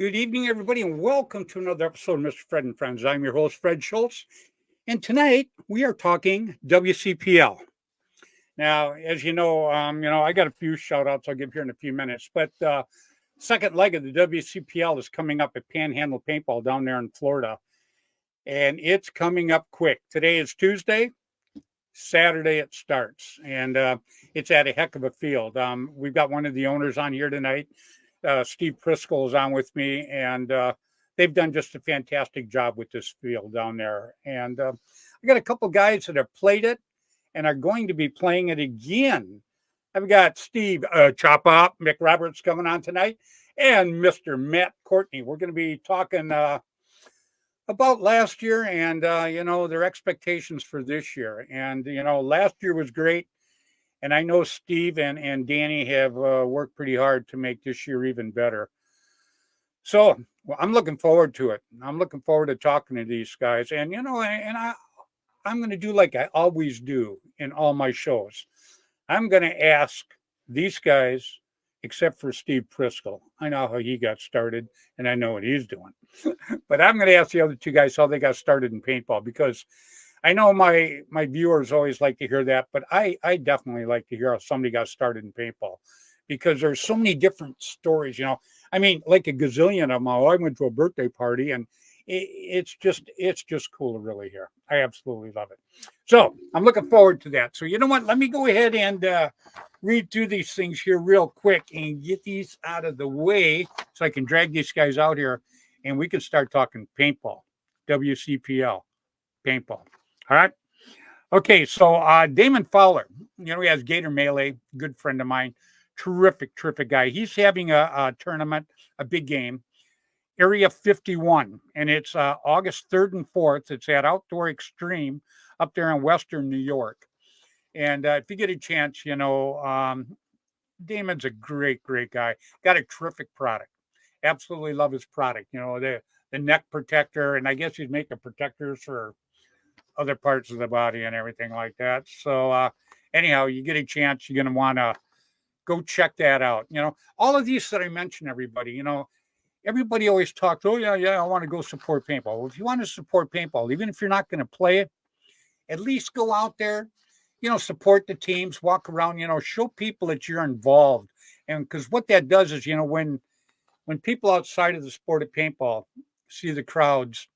Good evening, everybody, and welcome to another episode of Mr. Fred and Friends. I'm your host, Fred Schultz, and tonight we are talking WCPL. Now, as I got a few shout outs I'll give here in a few minutes, but second leg of the WCPL is coming up at Panhandle Paintball down there in Florida, and it's coming up quick. Today is Tuesday. Saturday it starts, and it's at a heck of a field. We've got one of the owners on here tonight. Steve Prisco is on with me, and they've done just a fantastic job with this field down there. And I got a couple guys that have played it and are going to be playing it again. I've got Steve Chop Up McRoberts coming on tonight, and Mr. Matt Courtney. We're going to be talking about last year and their expectations for this year. And last year was great. And I know Steve and Danny have worked pretty hard to make this year even better. So I'm looking forward to it. I'm looking forward to talking to these guys. And, I'm going to do like I always do in all my shows. I'm going to ask these guys, except for Steve Prisco. I know how he got started, and I know what he's doing. But I'm going to ask the other two guys how they got started in paintball, because I know my viewers always like to hear that, but I definitely like to hear how somebody got started in paintball, because there's so many different stories, I mean, like a gazillion of them. I went to a birthday party, and it's just cool to really hear. I absolutely love it. So I'm looking forward to that. So you know what? Let me go ahead and read through these things here real quick and get these out of the way so I can drag these guys out here and we can start talking paintball, WCPL, paintball. All right. Okay. So Damon Fowler, he has Gator Melee, good friend of mine, terrific guy. He's having a tournament, a big game, Area 51, and it's August 3rd and 4th. It's at Outdoor Extreme up there in Western New York. And if you get a chance, Damon's a great guy. Got a terrific product. Absolutely love his product. The neck protector, and I guess he's making protectors for other parts of the body and everything like that. So anyhow, you get a chance, you're going to want to go check that out. All of these that I mentioned, everybody, everybody always talks, oh, yeah, I want to go support paintball. Well, if you want to support paintball, even if you're not going to play it, at least go out there, support the teams, walk around, show people that you're involved. And because what that does is, when people outside of the sport of paintball see the crowds,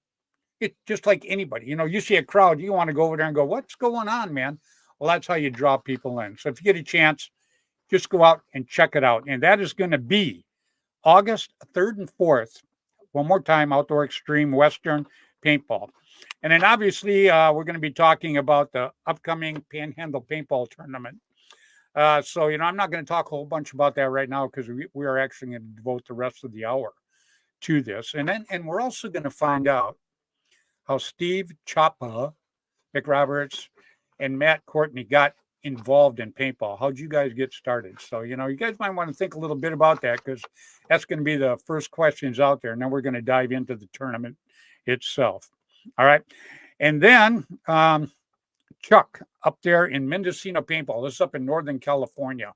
it's just like anybody, you see a crowd, you want to go over there and go, what's going on, man? Well, that's how you draw people in. So if you get a chance, just go out and check it out. And that is going to be August 3rd and 4th. One more time, Outdoor Extreme Western Paintball. And then obviously we're going to be talking about the upcoming Panhandle Paintball Tournament. So, I'm not going to talk a whole bunch about that right now, because we are actually going to devote the rest of the hour to this. And we're also going to find out how Steve Choppa, McRoberts, and Matt Courtney got involved in paintball. How'd you guys get started? So, you guys might want to think a little bit about that, because that's going to be the first questions out there. And then we're going to dive into the tournament itself. All right. And then Chuck up there in Mendocino Paintball. This is up in Northern California.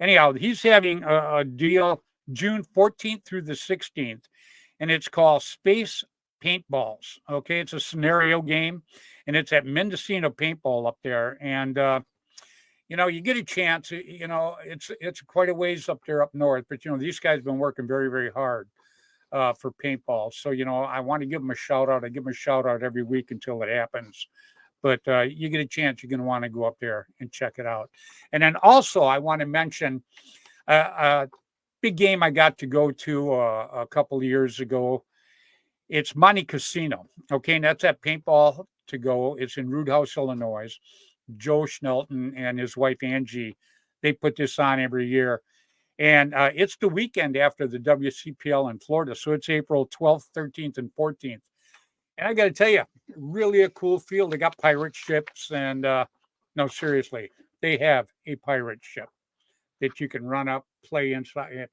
Anyhow, he's having a deal June 14th through the 16th, and it's called Space Paintballs. Okay. It's a scenario game, and it's at Mendocino Paintball up there. And, you get a chance, it's quite a ways up there up north, but, these guys have been working very, very hard for paintball. So, I want to give them a shout out. I give them a shout out every week until it happens. But you get a chance, you're going to want to go up there and check it out. And then also, I want to mention a big game I got to go to a couple of years ago. It's Monte Casino. Okay, and that's at Paintball to Go. It's in Roodhouse, Illinois. Joe Schnelton and his wife Angie, they put this on every year. And it's the weekend after the WCPL in Florida. So it's April 12th, 13th, and 14th. And I got to tell you, really a cool field. They got pirate ships. And no, seriously, they have a pirate ship that you can run up, play inside.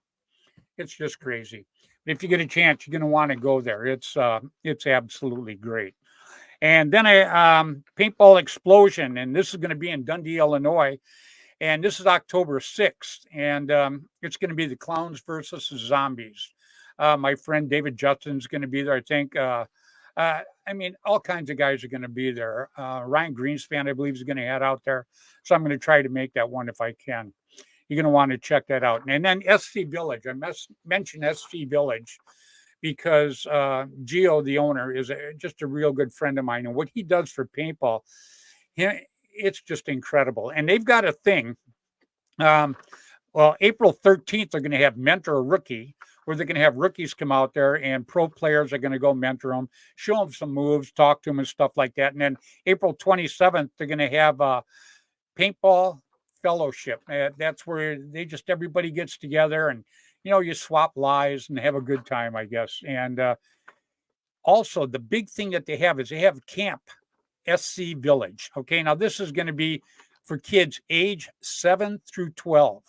It's just crazy. If you get a chance, you're going to want to go there. It's absolutely great. And then a paintball explosion, and this is going to be in Dundee, Illinois. And this is October 6th, and it's going to be the Clowns versus the Zombies. My friend David Justin's going to be there, I think. I mean, all kinds of guys are going to be there. Ryan Greenspan, I believe, is going to head out there. So I'm going to try to make that one if I can. You're going to want to check that out. And then SC Village. I mentioned SC Village because Gio, the owner, is just a real good friend of mine. And what he does for paintball, it's just incredible. And they've got a thing. Well, April 13th, they're going to have Mentor a Rookie, where they're going to have rookies come out there and pro players are going to go mentor them, show them some moves, talk to them and stuff like that. And then April 27th, they're going to have paintball fellowship. That's where everybody gets together and, you swap lies and have a good time, I guess. And also the big thing that they have is they have Camp SC Village. Okay. Now this is going to be for kids age 7 through 12.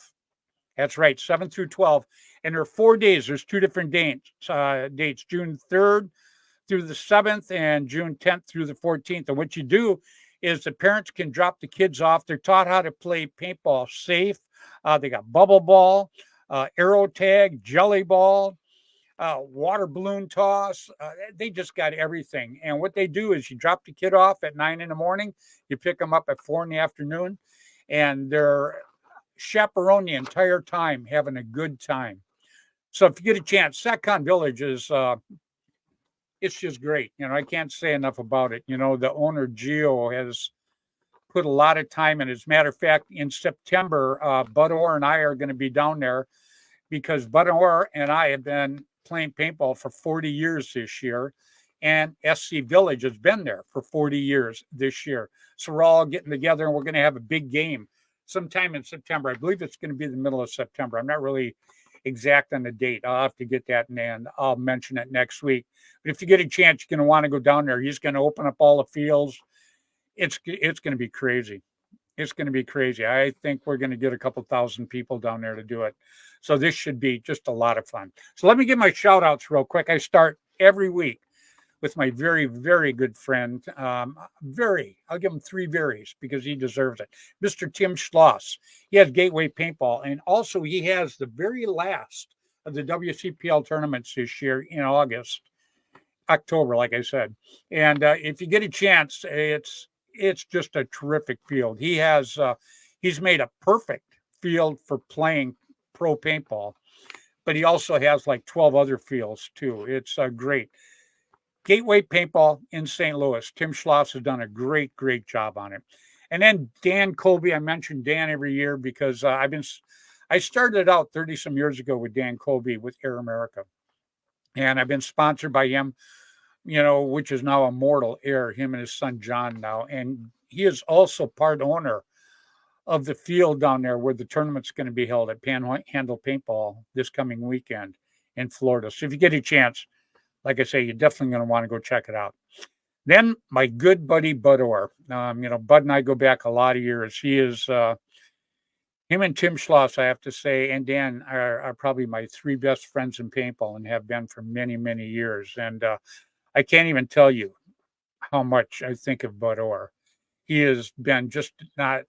That's right, 7 through 12. And there are 4 days. There's 2 different dates, June 3rd through the 7th and June 10th through the 14th. And what you do is the parents can drop the kids off. They're taught how to play paintball safe. They got bubble ball, arrow tag, jelly ball, water balloon toss. They just got everything. And what they do is you drop the kid off at 9 in the morning. You pick them up at 4 in the afternoon. And they're chaperone the entire time, having a good time. So if you get a chance, SatCon Village is it's just great. I can't say enough about it. The owner Gio has put a lot of time in. As a matter of fact, in September, Bud Orr and I are going to be down there because Bud Orr and I have been playing paintball for 40 years this year, and SC Village has been there for 40 years this year. So we're all getting together and we're going to have a big game sometime in September. I believe it's going to be the middle of September. I'm not really exact on the date. I'll have to get that and I'll mention it next week. But if you get a chance, you're going to want to go down there. He's going to open up all the fields. It's going to be crazy. It's going to be crazy. I think we're going to get a couple thousand people down there to do it. So this should be just a lot of fun. So let me give my shout outs real quick. I start every week with my very, very good friend. I'll give him 3 varies because he deserves it. Mr. Tim Schloss. He has Gateway Paintball, and also he has the very last of the WCPL tournaments this year in October, like I said. And if you get a chance, it's just a terrific field. He's made a perfect field for playing pro paintball, but he also has like 12 other fields too. It's great. Gateway Paintball in St. Louis. Tim Schloss has done a great, great job on it. And then Dan Colby. I mention Dan every year because I started out 30 some years ago with Dan Colby with Air America. And I've been sponsored by him, which is now Immortal Air, him and his son John now. And he is also part owner of the field down there where the tournament's going to be held at Panhandle Paintball this coming weekend in Florida. So if you get a chance, like I say, you're definitely going to want to go check it out. Then my good buddy Bud Orr. Bud and I go back a lot of years. He is him and Tim Schloss, I have to say, and Dan are probably my 3 best friends in paintball and have been for many, many years. And I can't even tell you how much I think of Bud Orr. He has been just a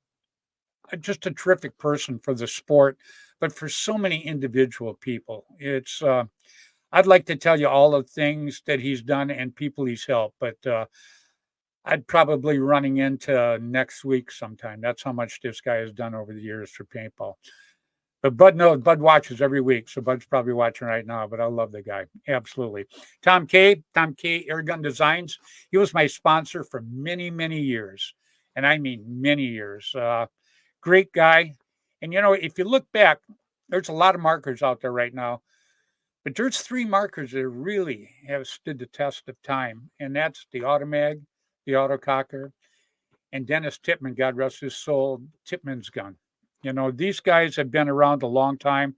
terrific person for the sport, but for so many individual people. It's I'd like to tell you all the things that he's done and people he's helped, but I'd probably running into next week sometime. That's how much this guy has done over the years for paintball. But Bud watches every week, so Bud's probably watching right now, but I love the guy. Absolutely. Tom K, Airgun Designs. He was my sponsor for many, many years, and I mean many years. Great guy. And, if you look back, there's a lot of markers out there right now. But there's 3 markers that really have stood the test of time, and that's the Automag, the Autococker, and Dennis Tippmann, God rest his soul, Tippmann's gun. These guys have been around a long time,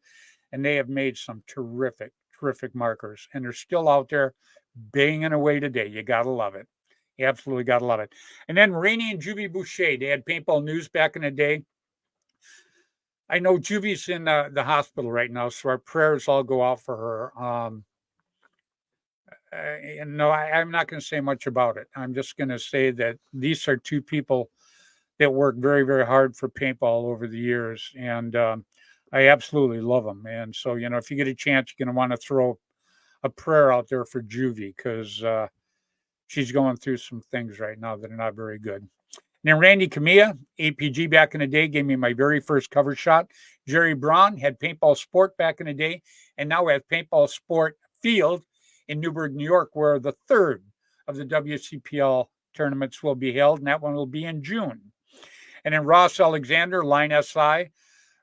and they have made some terrific, terrific markers, and they're still out there banging away today. You got to love it. You absolutely got to love it. And then Rainey and Juvie Boucher, they had Paintball News back in the day. I know Juvie's in the hospital right now, so our prayers all go out for her. No, I'm not going to say much about it. I'm just going to say that these are 2 people that work very, very hard for paintball over the years. And I absolutely love them. And so, if you get a chance, you're going to want to throw a prayer out there for Juvie because she's going through some things right now that are not very good. And then Randy Camilla, APG back in the day, gave me my very first cover shot. Jerry Braun had Paintball Sport back in the day, and now we have Paintball Sport Field in Newburgh, New York, where the third of the WCPL tournaments will be held, and that one will be in June. And then Ross Alexander, Line SI.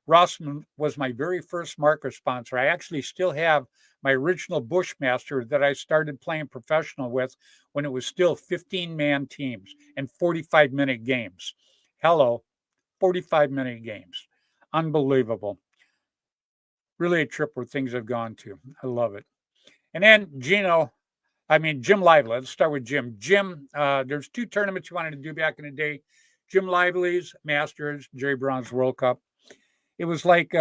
Ross was my very first marker sponsor. I actually still have my original Bushmaster that I started playing professional with when it was still 15-man teams and 45-minute games. Hello, 45-minute games. Unbelievable. Really a trip where things have gone to. I love it. And then Jim Lively. Let's start with Jim. Jim, there's 2 tournaments you wanted to do back in the day. Jim Lively's Masters, Jerry Brown's World Cup. It was like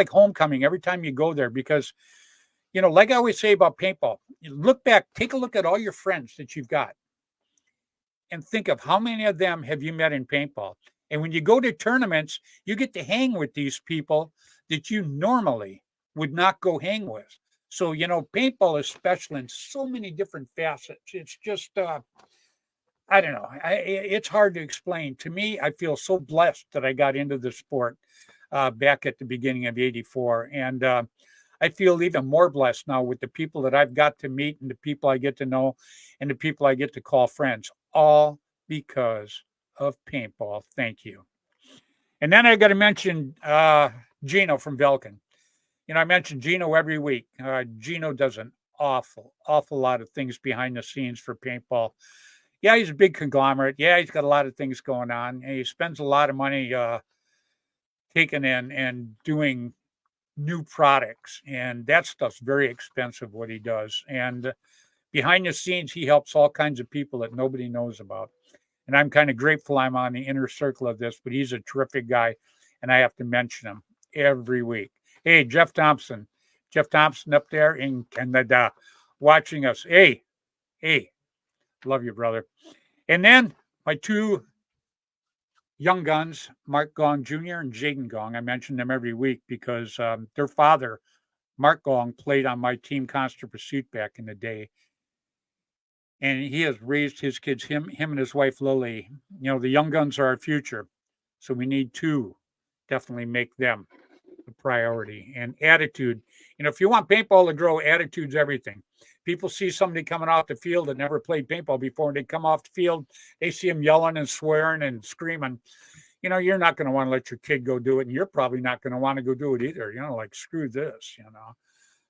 homecoming every time you go there because, like I always say about paintball, you look back, take a look at all your friends that you've got and think of how many of them have you met in paintball. And when you go to tournaments, you get to hang with these people that you normally would not go hang with. So, paintball is special in so many different facets. It's just, I don't know. It's hard to explain. To me, I feel so blessed that I got into the sport back at the beginning of '84. And I feel even more blessed now with the people that I've got to meet and the people I get to know and the people I get to call friends, all because of paintball. Thank you. And then I got to mention Gino from Velkin. I mention Gino every week. Gino does an awful lot of things behind the scenes for paintball. Yeah, he's a big conglomerate. Yeah, he's got a lot of things going on. And he spends a lot of money taking in and doing new products. And that stuff's very expensive, what he does. And behind the scenes, he helps all kinds of people that nobody knows about. And I'm kind of grateful I'm on the inner circle of this, but he's a terrific guy. And I have to mention him every week. Hey, Jeff Thompson. Jeff Thompson up there in Canada watching us. Hey, love you, brother. And then my 2 young guns, Mark Gong Jr. and Jaden Gong. I mention them every week because their father, Mark Gong, played on my team Constant Pursuit back in the day. And he has raised his kids, him and his wife, Lily. The young guns are our future. So we need to definitely make them a priority. And attitude. If you want paintball to grow, attitude's everything. People see somebody coming off the field that never played paintball before, and they come off the field, they see him yelling and swearing and screaming. You're not going to want to let your kid go do it, and you're probably not going to want to go do it either. Like, screw this,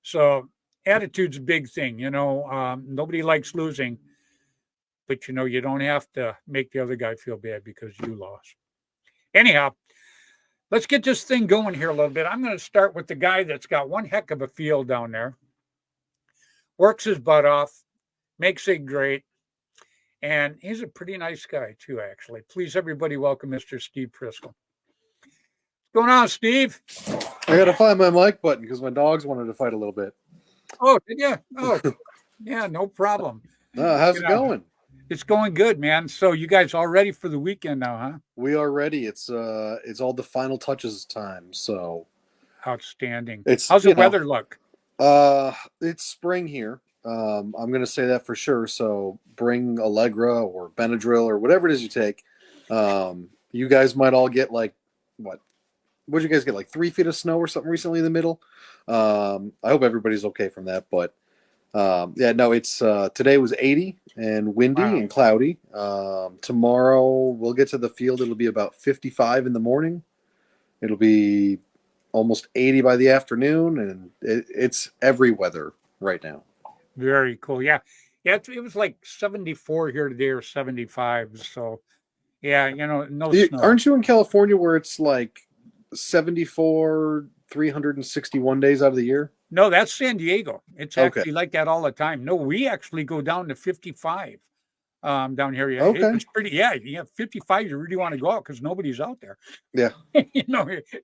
So attitude's a big thing. Nobody likes losing, but, you don't have to make the other guy feel bad because you lost. Anyhow, let's get this thing going here a little bit. I'm going to start with the guy that's got one heck of a field down there. Works his butt off, makes it great, and he's a pretty nice guy, too, actually. Please, everybody, welcome Mr. Steve Prisco. What's going on, Steve? I got to find my mic button because my dogs wanted to fight a little bit. Oh, did you? Oh, yeah, no problem. How's it going? It's going good, man. So you guys all ready for the weekend now, huh? We are ready. It's all the final touches time, so. Outstanding. How's the weather look? It's spring here. I'm going to say that for sure. So bring Allegra or Benadryl or whatever it is you take. You guys might all get like, what did you guys get? Like 3 feet of snow or something recently in the middle. I hope everybody's okay from that. But it's today was 80 and windy and cloudy. Tomorrow we'll get to the field. It'll be about 55 in the morning. It'll be almost 80 by the afternoon, and it's every weather right now. Very cool. Yeah. It was like 74 here today or 75. So, yeah, no snow. Aren't you in California where it's like 74, 361 days out of the year? No, that's San Diego. It's actually like that all the time. No, we actually go down to 55 down here. Yeah, okay. It's pretty. Yeah, 55. You really want to go out because nobody's out there. Yeah,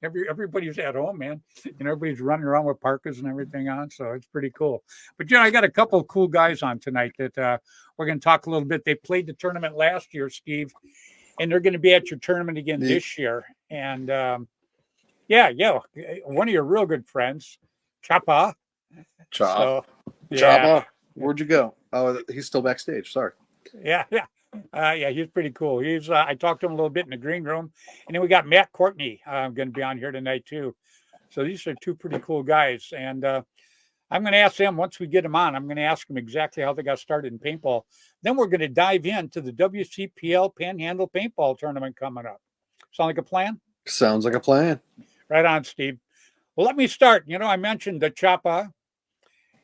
everybody's at home, man. Everybody's running around with parkas and everything on, so it's pretty cool. But I got a couple of cool guys on tonight that we're going to talk a little bit. They played the tournament last year, Steve, and they're going to be at your tournament again this year. And yeah, one of your real good friends, Chapa. So, Chapa, where'd you go? Oh, he's still backstage. Sorry. Yeah. Yeah, he's pretty cool. He's I talked to him a little bit in the green room, and then we got Matt Courtney going to be on here tonight too. So these are two pretty cool guys, and I'm going to ask them once we get them on. I'm going to ask them exactly how they got started in paintball. Then we're going to dive into the WCPL Panhandle Paintball Tournament coming up. Sound like a plan? Sounds like a plan. Right on, Steve. Well, let me start. I mentioned the Chapa,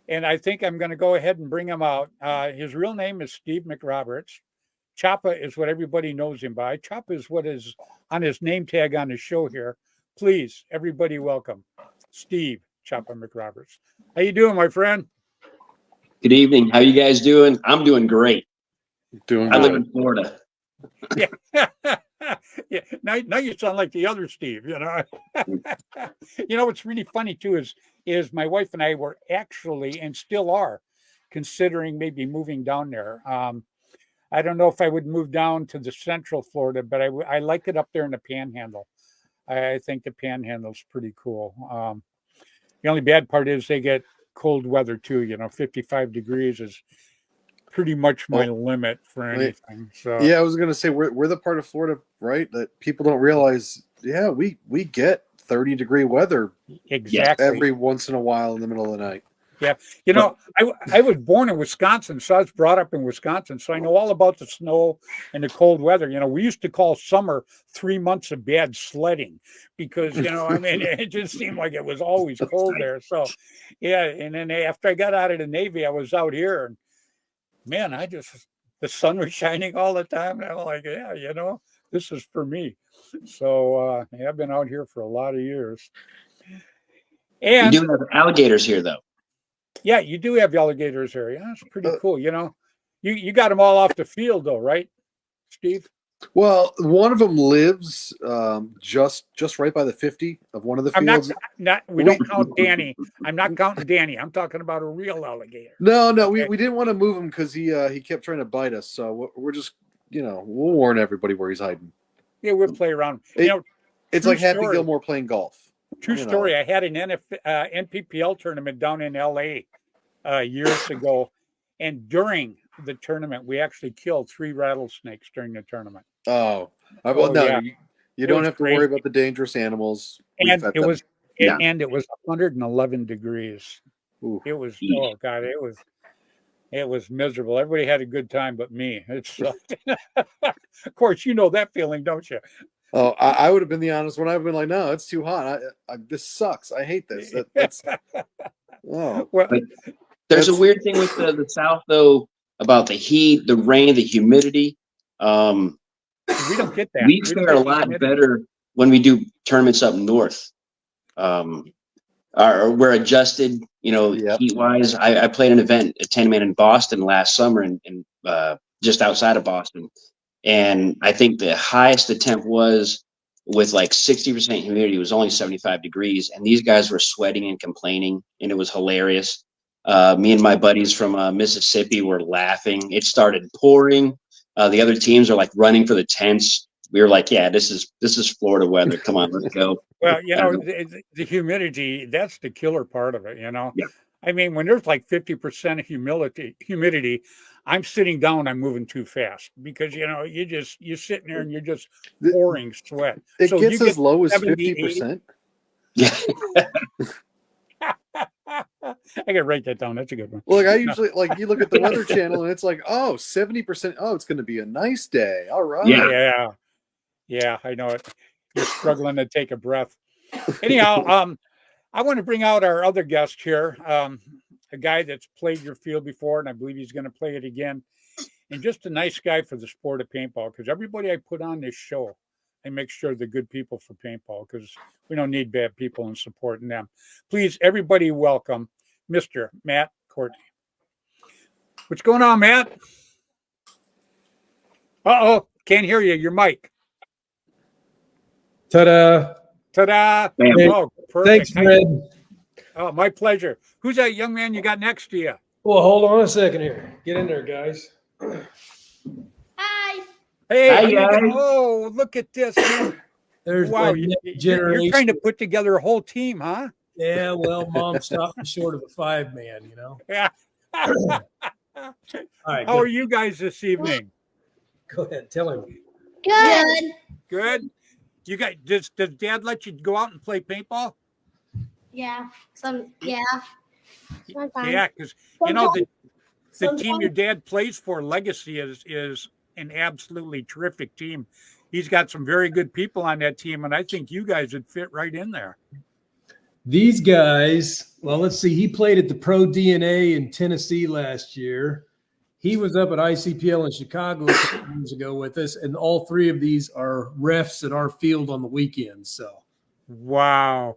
and I think I'm going to go ahead and bring him out. His real name is Steve McRoberts. Chapa is what everybody knows him by. Chapa is what is on his name tag on the show here. Please, everybody, welcome Steve Chapa McRoberts. How you doing, my friend? Good evening. How you guys doing? I'm doing great. Doing I good. live in Florida. Yeah. Yeah. Now you sound like the other Steve, What's really funny too is my wife and I were actually and still are considering maybe moving down there. I don't know if I would move down to the central Florida, but I like it up there in the Panhandle. I think the Panhandle's pretty cool. The only bad part is they get cold weather too. 55 degrees is pretty much my limit for anything. So yeah, I was gonna say we're the part of Florida, right, that people don't realize. Yeah, we get 30-degree weather exactly every once in a while in the middle of the night. Yeah, I was born in Wisconsin, so I was brought up in Wisconsin, so I know all about the snow and the cold weather. We used to call summer 3 months of bad sledding because it just seemed like it was always cold there. So yeah, and then after I got out of the Navy, I was out here, and man, the sun was shining all the time, and I'm like, yeah, this is for me. So I've been out here for a lot of years. And you do have alligators here, though. Yeah, you do have alligators there. Yeah, that's pretty cool. You got them all off the field though, right, Steve? Well, one of them lives just right by the 50 of one of the fields. We don't count Danny. I'm not counting Danny. I'm talking about a real alligator. No, okay. we didn't want to move him because he kept trying to bite us. So we're just we'll warn everybody where he's hiding. Yeah, we'll play around. It's like Happy Gilmore playing golf. True story. I had an NPPL tournament down in LA years ago, and during the tournament, we actually killed 3 rattlesnakes during the tournament. Oh, well, no, yeah. You don't have to worry about the dangerous animals. And it was 111 degrees. Ooh. It was it was miserable. Everybody had a good time, but me. It sucked. Of course, you know that feeling, don't you? Oh, I would have been the honest one. I've been like, no, it's too hot. This sucks. I hate this. That's well. There's a weird thing with the South, though, about the heat, the rain, the humidity. We don't get that. We fare a lot better when we do tournaments up north. We're adjusted, heat-wise. I played an event, a 10-man in Boston last summer, and just outside of Boston. And I think the highest the temp was with like 60% humidity was only 75 degrees. And these guys were sweating and complaining, and it was hilarious. Me and my buddies from Mississippi were laughing. It started pouring. The other teams are like running for the tents. We were like, yeah, this is Florida weather. Come on, let's go. Well, the humidity, that's the killer part of it, Yeah. I mean, when there's like 50% humidity, I'm sitting down, I'm moving too fast because, you're sitting there and you're just pouring sweat. It gets as low as 50%. Yeah. I gotta write that down. That's a good one. Look, I usually you look at the Weather Channel and it's like, 70%. Oh, it's going to be a nice day. All right. Yeah, I know it. You're struggling to take a breath. Anyhow, I want to bring out our other guest here, a guy that's played your field before, and I believe he's going to play it again. And just a nice guy for the sport of paintball, because everybody I put on this show, I make sure they're good people for paintball, because we don't need bad people and supporting them. Please, everybody, welcome Mr. Matt Courtney. What's going on, Matt? Uh-oh, can't hear you. Your mic. Ta-da. Ta-da. Hey. Oh, perfect. Thanks, Fred. Oh, my pleasure. Who's that young man you got next to you? Well, hold on a second here. Get in there, guys. Hi. Hey, Hi, how you guys. doing? Oh, look at this. There's Wow, my next you're trying to generation. put together a whole team, huh? Yeah, well, mom stopped me short of a 5-man, you know. Yeah. All right, How are good. you guys this evening? Go ahead, tell him. Good. Good. You guys, does Dad let you go out and play paintball? Yeah. Yeah. Sometimes. Yeah, because you know the team Sometimes. your dad plays for, Legacy, is an absolutely terrific team. He's got some very good people on that team, and I think you guys would fit right in there. These guys, well, let's see. He played at the Pro DNA in Tennessee last year. He was up at ICPL in Chicago a couple years ago with us, and all three of these are refs at our field on the weekends. So, Wow.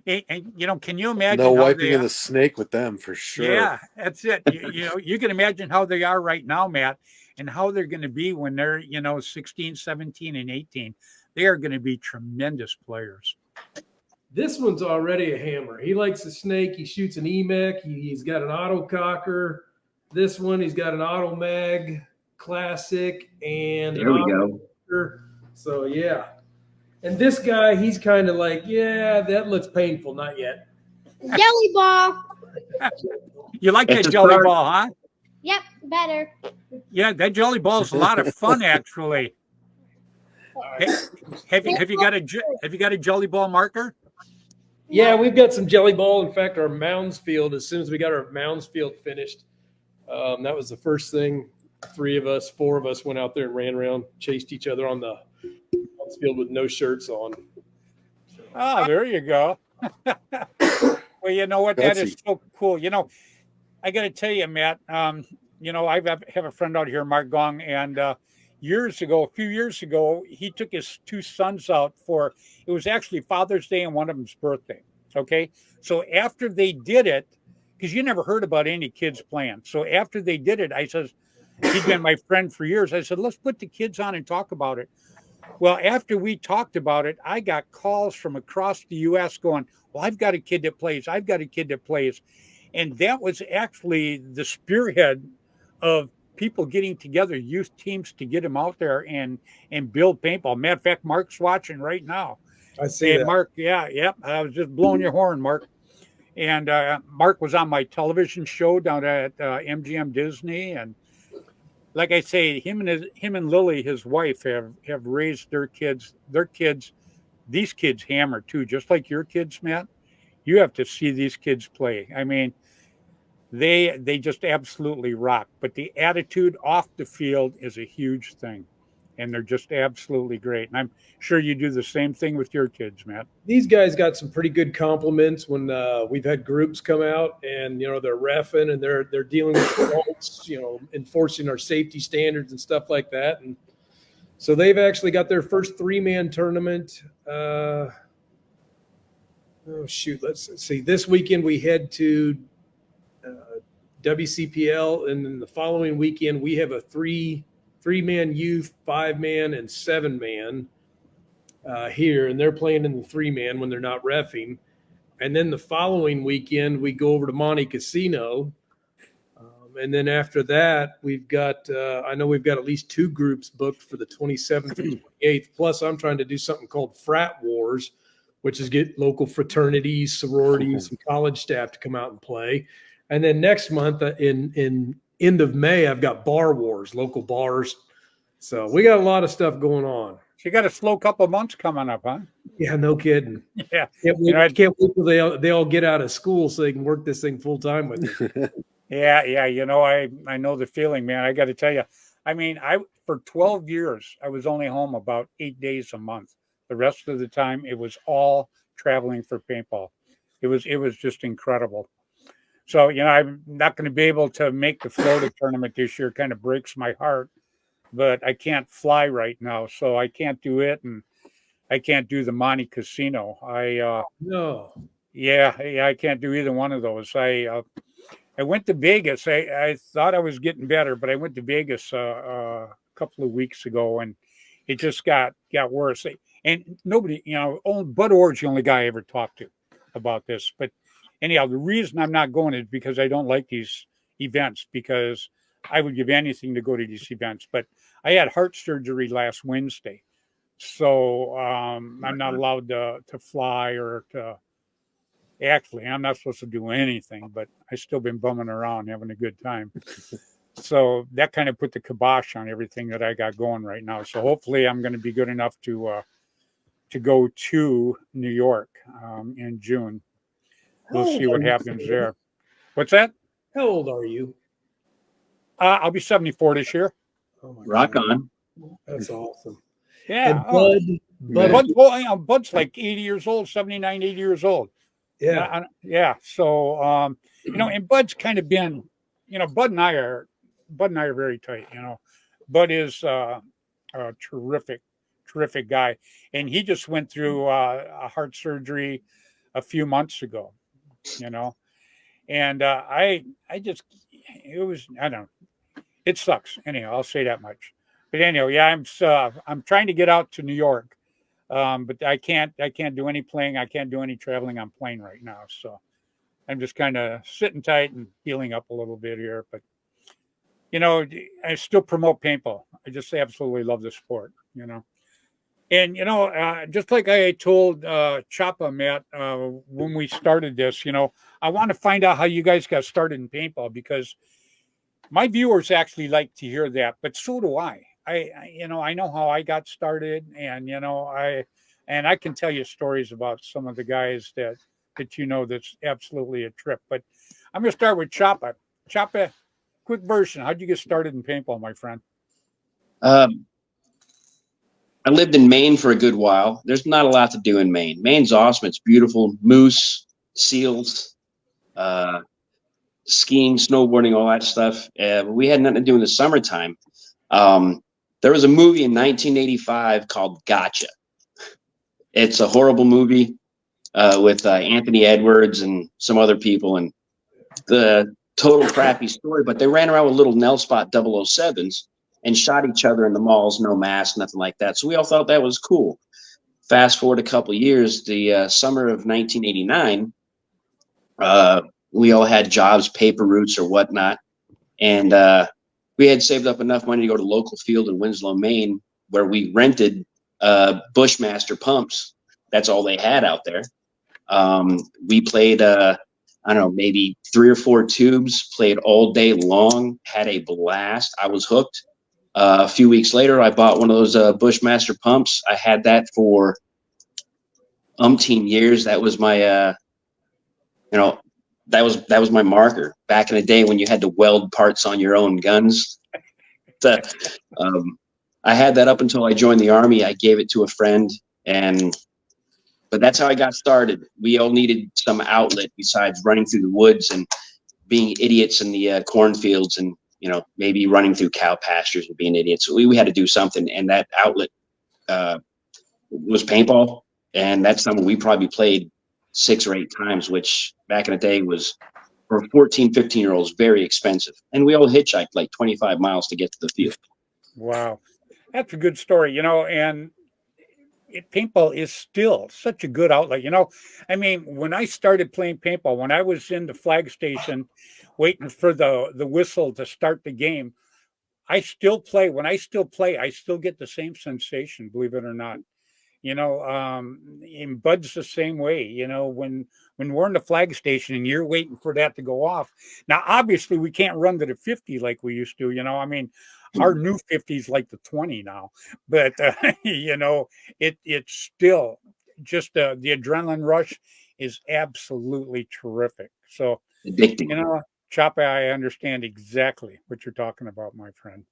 And you know, can you imagine No how wiping they of the snake with them for sure. Yeah, that's it. You know, you can imagine how they are right now, Matt, and how they're going to be when they're, 16, 17, and 18. They are going to be tremendous players. this one's already a hammer. He likes the snake. He shoots an EMEC. He's got an auto cocker. This one, he's got an auto mag classic and There we go. cocker. So yeah. And this guy, he's kind of like, yeah, that looks painful. Not yet. Jelly ball. You like It's that a jelly start. ball, huh? Yep, better. Yeah, that jelly ball is a lot of fun, actually. Hey, have you got a jelly ball marker? Yeah, we've got some jelly ball. In fact, our mounds field, as soon as we got our mounds field finished, that was the first thing. 4 of us went out there and ran around, chased each other on the mounds field with no shirts on. Oh, there you go. Well, you know what? That is so cool. You know, I got to tell you, Matt, I have a friend out here, Mark Gong, and a few years ago, he took his 2 sons out it was actually Father's Day and one of them's birthday. Okay. So after they did it, because you never heard about any kids playing. So after they did it, I says, he'd been my friend for years. I said, let's put the kids on and talk about it. Well, after we talked about it, I got calls from across the U.S. going, well, I've got a kid that plays. I've got a kid that plays. And that was actually the spearhead of people getting together, youth teams, to get them out there and build paintball. Matter of fact, Mark's watching right now. I see that. Mark, yeah. I was just blowing your horn, Mark. And Mark was on my television show down at MGM Disney. And like I say, him and Lily, his wife, have raised their kids. These kids hammer too, just like your kids, Matt. You have to see these kids play. I mean, they just absolutely rock. But the attitude off the field is a huge thing, and they're just absolutely great. And I'm sure you do the same thing with your kids, Matt. These guys got some pretty good compliments when we've had groups come out and they're reffing and they're dealing with adults, enforcing our safety standards and stuff like that. And so they've actually got their first 3-man tournament. Let's see. This weekend we head to WCPL, and then the following weekend we have a 3-man youth, 5-man, and 7-man here, and they're playing in the 3-man when they're not reffing. And then the following weekend we go over to Monte Casino, and then after that we've got I know we've got at least 2 groups booked for the 27th and 28th. Plus, I'm trying to do something called Frat Wars, which is get local fraternities, sororities, and college staff to come out and play. And then next month in end of May, I've got Bar Wars, local bars. So we got a lot of stuff going on. So you got a slow couple of months coming up, huh? Yeah, no kidding. Yeah. Can't wait till they all get out of school so they can work this thing full time with me. Yeah. I know the feeling, man. I got to tell you, I mean, for 12 years, I was only home about 8 days a month. The rest of the time, it was all traveling for paintball. It was just incredible. So, I'm not going to be able to make the Florida tournament this year. Kind of breaks my heart, but I can't fly right now, so I can't do it, and I can't do the Monte Casino. No. Yeah, I can't do either one of those. I went to Vegas. I thought I was getting better, but I went to Vegas a couple of weeks ago, and it just got worse. And nobody, Bud Orr's the only guy I ever talked to about this. But anyhow, the reason I'm not going is because I don't like these events, because I would give anything to go to these events. But I had heart surgery last Wednesday, so I'm not allowed to fly or to. Actually, I'm not supposed to do anything, but I still been bumming around having a good time. So that kind of put the kibosh on everything that I got going right now. So hopefully, I'm going to be good enough to go to New York in June. We'll see what happens there. What's that? How old are you? I'll be 74 this year. Oh my Rock God. on. That's awesome. Yeah. And Bud's like 80 years old, 79, 80 years old. yeah. Yeah. So, and Bud's kind of been, Bud and I are very tight. Bud is a terrific guy, and he just went through a heart surgery a few months ago. And I just it was I don't know. It sucks. Anyhow, I'll say that much. But anyhow, yeah, I'm trying to get out to New York. But I can't do any playing. I can't do any traveling on plane right now. So I'm just kind of sitting tight and healing up a little bit here. But I still promote paintball. I just absolutely love the sport. And just like I told Chapa, Matt, when we started this, I want to find out how you guys got started in paintball, because my viewers actually like to hear that, but so do I. I know how I got started, and I can tell you stories about some of the guys that that's absolutely a trip. But I'm gonna start with Chapa. Chapa, quick version. How'd you get started in paintball, my friend? I lived in Maine for a good while. There's not a lot to do in Maine. Maine's awesome. It's beautiful. Moose, seals, skiing, snowboarding, all that stuff. But we had nothing to do in the summertime. There was a movie in 1985 called Gotcha. It's a horrible movie with Anthony Edwards and some other people, and the total crappy story. But they ran around with little Nellspot 007s and shot each other in the malls, no mask, nothing like that. So we all thought that was cool. Fast forward a couple of years, the summer of 1989, we all had jobs, paper routes or whatnot, and we had saved up enough money to go to local field in Winslow, Maine, where we rented Bushmaster pumps. That's all they had out there. We played, I don't know, maybe 3 or 4 tubes, played all day long, had a blast. I was hooked. A few weeks later, I bought one of those Bushmaster pumps. I had that for umpteen years. That was my, that was my marker back in the day when you had to weld parts on your own guns. I had that up until I joined the Army. I gave it to a friend, but that's how I got started. We all needed some outlet besides running through the woods and being idiots in the cornfields, and maybe running through cow pastures and being idiots. So we had to do something, and that outlet was paintball, and that's something we probably played 6 or 8 times, which back in the day was, for 14, 15-year-olds, very expensive. And we all hitchhiked like 25 miles to get to the field. Wow. That's a good story, and paintball is still such a good outlet. I mean, when I started playing paintball, when I was in the flag station waiting for the whistle to start the game, I still play. When I still play, I still get the same sensation, believe it or not. And Bud's the same way, when we're in the flag station and you're waiting for that to go off. Now, obviously, we can't run to the 50 like we used to, I mean, our new 50 is like the 20 now, but, it's still just the adrenaline rush is absolutely terrific. So, Addicting. Chapa, I understand exactly what you're talking about, my friend.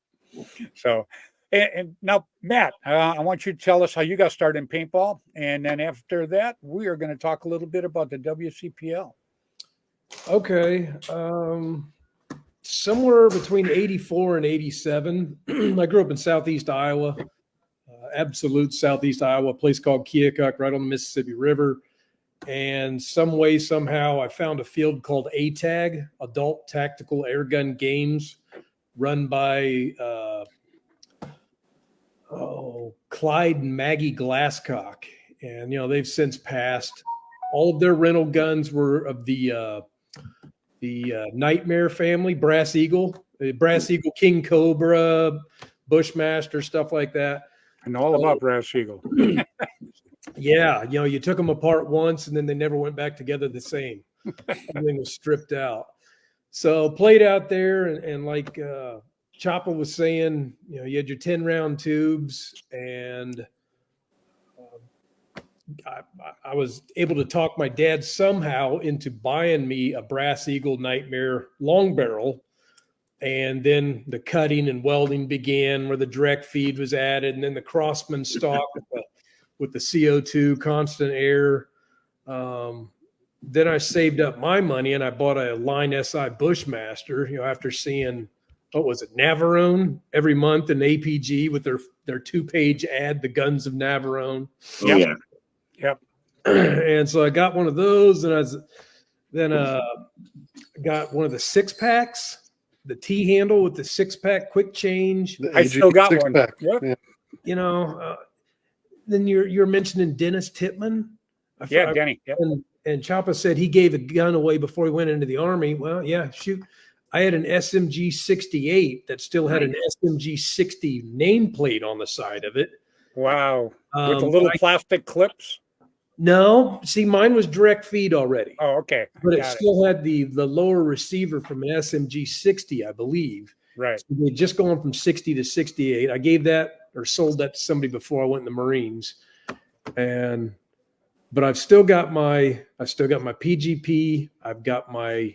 So, and now, Matt, I want you to tell us how you got started in paintball. And then after that, we are going to talk a little bit about the WCPL. Okay. Somewhere between 84 and 87, I grew up in Southeast Iowa, absolute Southeast Iowa, a place called Keokuk, right on the Mississippi River. And some way, somehow, I found a field called ATAG, Adult Tactical Airgun Games, run by Clyde and Maggie Glasscock. And, they've since passed. All of their rental guns were of the Nightmare family, Brass Eagle. Brass Eagle, King Cobra, Bushmaster, stuff like that. I know all about Brass Eagle. Yeah, you took them apart once and then they never went back together the same. Everything was stripped out. So played out there, and like Choppa was saying, you had your 10-round tubes, and I was able to talk my dad somehow into buying me a Brass Eagle Nightmare long barrel. And then the cutting and welding began, where the direct feed was added, and then the Crossman stock with the CO2 constant air. Then I saved up my money and I bought a Line SI Bushmaster, after seeing, what was it, Navarone every month in APG with their 2-page ad, The Guns of Navarone. Oh, yeah. Yep. And so I got one of those, and I got one of the 6-packs, the T-handle with the 6-pack quick change. I still got one. Yep. Yeah. Then you're mentioning Dennis Titman. Denny. Yep. And Choppa said he gave a gun away before he went into the Army. Well, yeah, shoot. I had an SMG 68 that still had an SMG 60 nameplate on the side of it. Wow. With the little plastic clips? No. See, mine was direct feed already. Oh, okay. But it still had the lower receiver from an SMG 60, I believe. Right. So they'd just gone from 60 to 68. I gave that or sold that to somebody before I went in the Marines. But I've still got my PGP. I've got my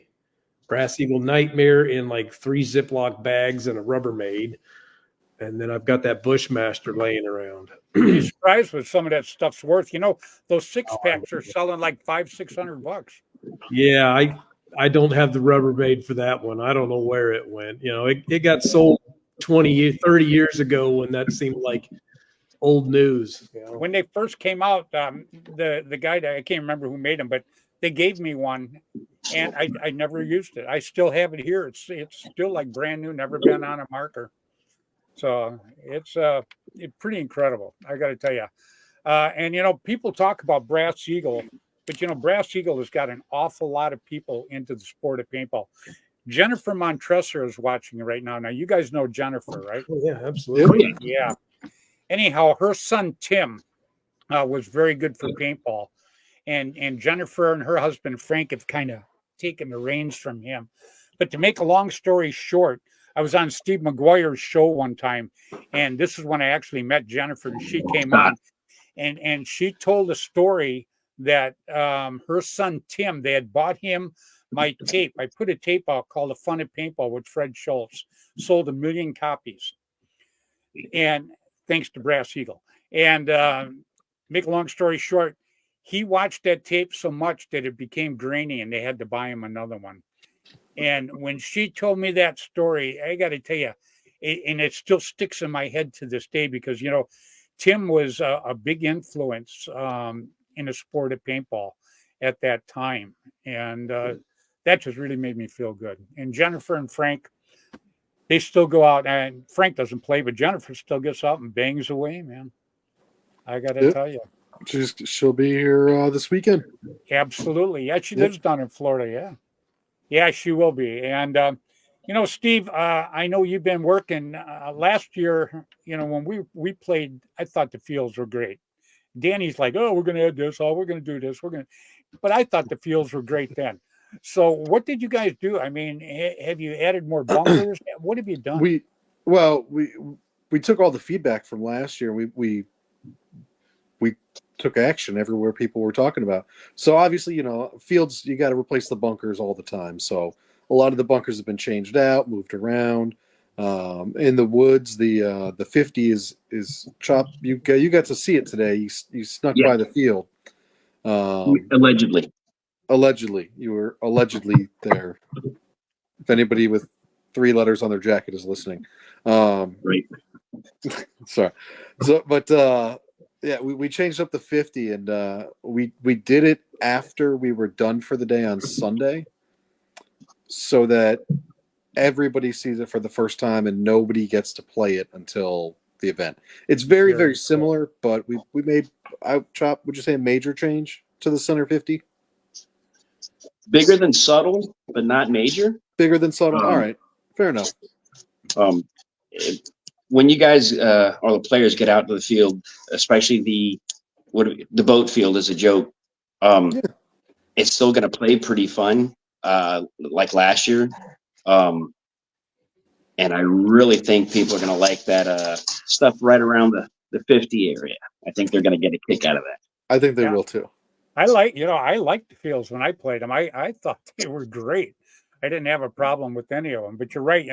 Brass Eagle Nightmare in like 3 Ziploc bags and a Rubbermaid. And then I've got that Bushmaster laying around. You're surprised what some of that stuff's worth. Those 6-packs are selling like $500-$600. Yeah, I don't have the Rubbermaid for that one. I don't know where it went. It got sold 30 years ago when that seemed like old news. When they first came out, the guy, I can't remember who made them, but they gave me one, and I never used it. I still have it here. It's still like brand new, never been on a marker. So it's pretty incredible, I got to tell you. And people talk about Brass Eagle, but Brass Eagle has got an awful lot of people into the sport of paintball. Jennifer Montresor is watching right now. Now you guys know Jennifer, right? Oh, yeah, absolutely. Yeah. Anyhow, her son Tim was very good for paintball, and Jennifer and her husband Frank have kind of taken the reins from him. But to make a long story short, I was on Steve McGuire's show one time, and this is when I actually met Jennifer, and she came on, and she told a story that her son Tim, they had bought him my tape. I put a tape out called "The Fun of Paintball" with Fred Schultz, sold 1 million copies, and thanks to Brass Eagle. And make a long story short, he watched that tape so much that it became grainy, and they had to buy him another one. And when she told me that story, I got to tell you, and it still sticks in my head to this day, because Tim was a big influence in the sport of paintball at that time, and that just really made me feel good. And Jennifer and Frank, they still go out, and Frank doesn't play, but Jennifer still gets out and bangs away, man. I got to tell you. She'll be here this weekend. Absolutely. Yeah, she lives down in Florida, yeah. Yeah, she will be. And, Steve, I know you've been working. Last year, when we played, I thought the fields were great. Danny's like, oh, we're going to add this. Oh, we're going to do this. But I thought the fields were great then. So what did you guys do? I mean, have you added more bunkers? What have you done? We took all the feedback from last year. We took action everywhere people were talking about. So obviously, fields, you got to replace the bunkers all the time. So a lot of the bunkers have been changed out, moved around. In the woods, the 50 is chopped. You got to see it today. You snuck by the field. Allegedly, you were allegedly there. If anybody with 3 letters on their jacket is listening, Right. Sorry. So, but yeah, we changed up the 50, and we did it after we were done for the day on Sunday, so that everybody sees it for the first time and nobody gets to play it until the event. It's very, very similar, but we made, Chop, would you say a major change to the Center 50? Bigger than subtle, but not major. Bigger than subtle. All right, fair enough. Um, when you guys or the players get out to the field, especially the boat field is a joke. Yeah. It's still going to play pretty fun, like last year. And I really think people are going to like that stuff right around the 50 area. I think they're going to get a kick out of that. I think they will too. I liked the fields when I played them. I thought they were great. I didn't have a problem with any of them. But you're right.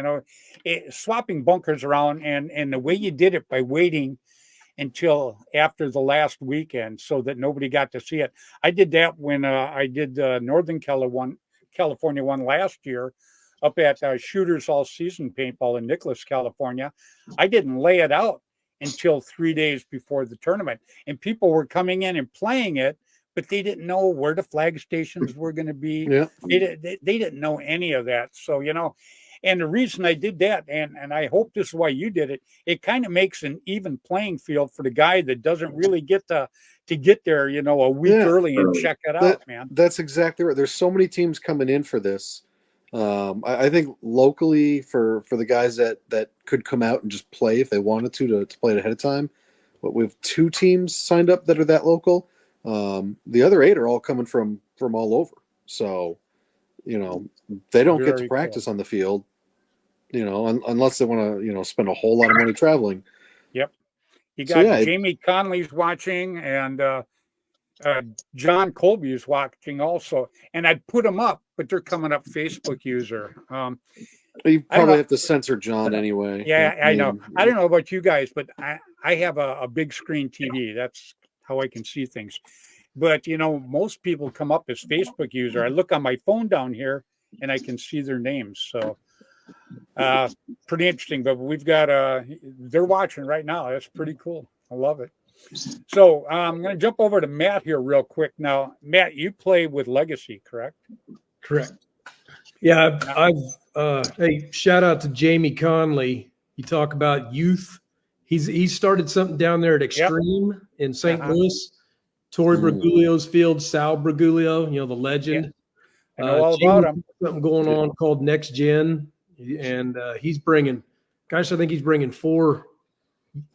Swapping bunkers around and the way you did it by waiting until after the last weekend so that nobody got to see it. I did that when I did Northern California one last year up at Shooters All Season Paintball in Nicholas, California. I didn't lay it out until 3 days before the tournament. And people were coming in and playing it, but they didn't know where the flag stations were going to be. Yeah. They didn't know any of that. So, and the reason I did that, and I hope this is why you did it, it kind of makes an even playing field for the guy that doesn't really get to get there, a week early and check it out, man. That's exactly right. There's so many teams coming in for this. I think locally for the guys that could come out and just play if they wanted to play it ahead of time. But we have 2 teams signed up that are that local. The other 8 are all coming from all over. So, they don't get to practice on the field, unless they want to, spend a whole lot of money traveling. Yep. You got Jamie Conley's watching and John Colby is watching also. And I'd put them up, but they're coming up Facebook user. You probably have to censor John anyway. Yeah, I know. I don't know about you guys, but I have a big screen TV. That's how I can see things. But, most people come up as Facebook user. I look on my phone down here and I can see their names. So pretty interesting. But we've got, they're watching right now. That's pretty cool. I love it. So I'm going to jump over to Matt here real quick. Now, Matt, you play with Legacy, correct? Correct. Yeah, hey, shout out to Jamie Conley. You talk about youth. He started something down there at Extreme in St. Louis. Tori Briguglio's field, Sal Briguglio, the legend. I know all about him. Something going on called Next Gen, and he's bringing, I think he's bringing 4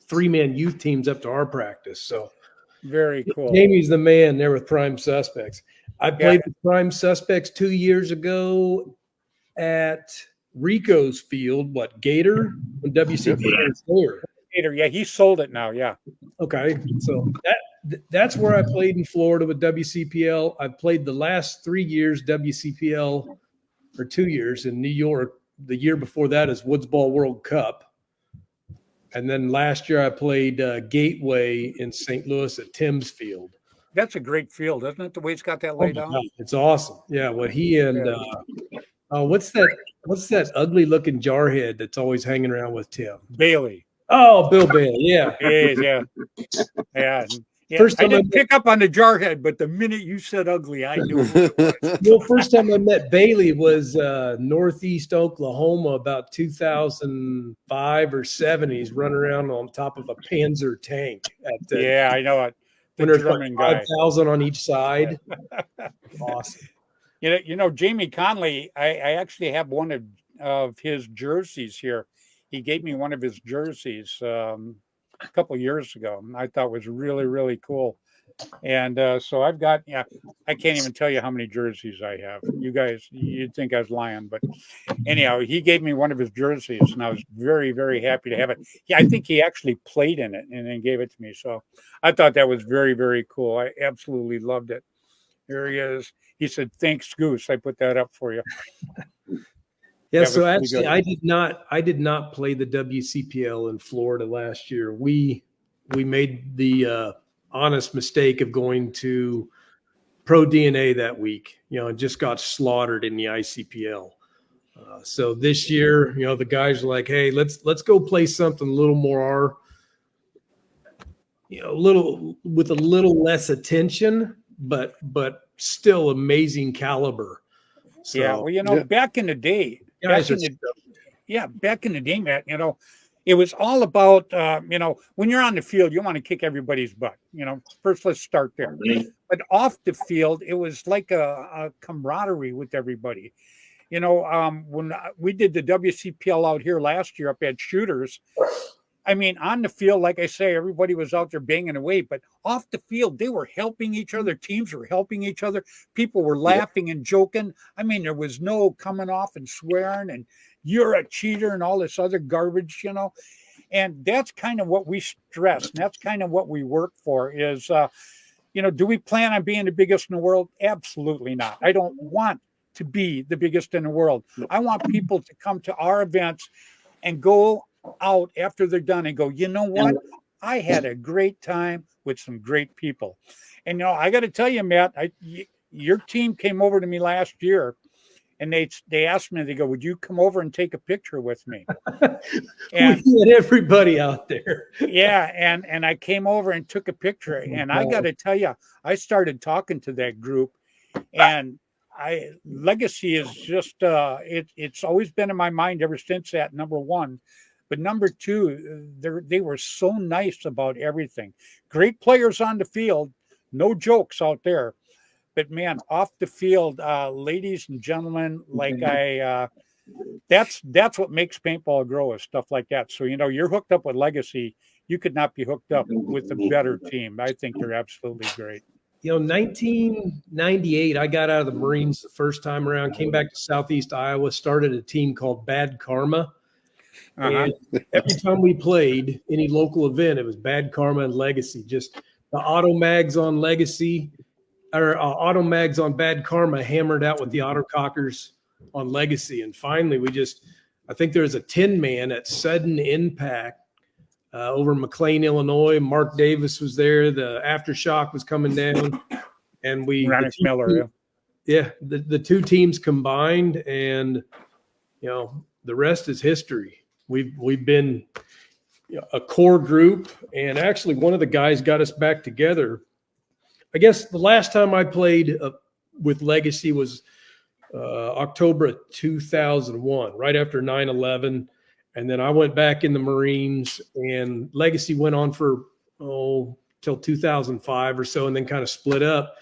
3-man youth teams up to our practice. So very cool. Jamie's the man there with Prime Suspects. I played with Prime Suspects 2 years ago at Rico's field. Gator when WCP was there. Gator, yeah, he sold it now. Yeah. Okay, so that's where I played in Florida with WCPL. I've played the last 3 years WCPL, or 2 years in New York. The year before that is Woods Ball World Cup. And then last year I played Gateway in St. Louis at Tim's Field. That's a great field, isn't it? The way it's got that laid out. It's awesome. Yeah, what he and what's that ugly looking jarhead that's always hanging around with Tim? Bailey. Oh, Bill Bailey. Yeah. Yeah. First time I didn't pick up on the jarhead, but the minute you said ugly, I knew. Well, first time I met Bailey was Northeast Oklahoma, about 2005 or 7. He's running around on top of a Panzer tank. I know it. When there's like 5,000 on each side. Awesome. Jamie Conley, I actually have one of his jerseys here. He gave me one of his jerseys a couple of years ago. I thought was really, really cool. And so I've got, I can't even tell you how many jerseys I have. You guys, you'd think I was lying, but anyhow, he gave me one of his jerseys and I was very, very happy to have it. I think he actually played in it and then gave it to me. So I thought that was very, very cool. I absolutely loved it. Here he is. He said, "Thanks, Goose." I put that up for you. Yeah, so actually, I did not play the WCPL in Florida last year. We made the honest mistake of going to Pro DNA that week, and just got slaughtered in the ICPL. So this year, the guys are like, "Hey, let's go play something a little more, little with a little less attention, but still amazing caliber." So, back in the day. Back in the day, Matt, it was all about, when you're on the field, you want to kick everybody's butt. First, let's start there. But off the field, it was like a camaraderie with everybody. when we did the WCPL out here last year up at Shooters, I mean, on the field, like I say, everybody was out there banging away, but off the field, they were helping each other. Teams were helping each other. People were laughing and joking. I mean, there was no coming off and swearing and you're a cheater and all this other garbage, And that's kind of what we stress. And that's kind of what we work for is, do we plan on being the biggest in the world? Absolutely not. I don't want to be the biggest in the world. I want people to come to our events and go out after they're done and go, you know what? I had a great time with some great people. And, I got to tell you, Matt, your team came over to me last year and they asked me, they go, would you come over and take a picture with me? And we had everybody out there. Yeah. And I came over and took a picture. And I got to tell you, I started talking to that group and Legacy is just, it's always been in my mind ever since that, number one. But number two, they were so nice about everything. Great players on the field, no jokes out there. But man, off the field, ladies and gentlemen, that's what makes paintball grow is stuff like that. So you're hooked up with Legacy. You could not be hooked up with a better team. I think they're absolutely great. 1998, I got out of the Marines the first time around. Came back to Southeast Iowa, started a team called Bad Karma. And every time we played any local event, it was Bad Karma and Legacy. Just the auto mags on Legacy or auto mags on Bad Karma hammered out with the autocockers on Legacy. And finally, I think there was a 10-man at Sudden Impact over in McLean, Illinois. Mark Davis was there. The aftershock was coming down. And Miller, the two teams combined, and the rest is history. We've been a core group, and actually one of the guys got us back together. I guess the last time I played with Legacy was October of 2001, right after 9/11, and then I went back in the Marines, and Legacy went on for till 2005 or so, and then kind of split up.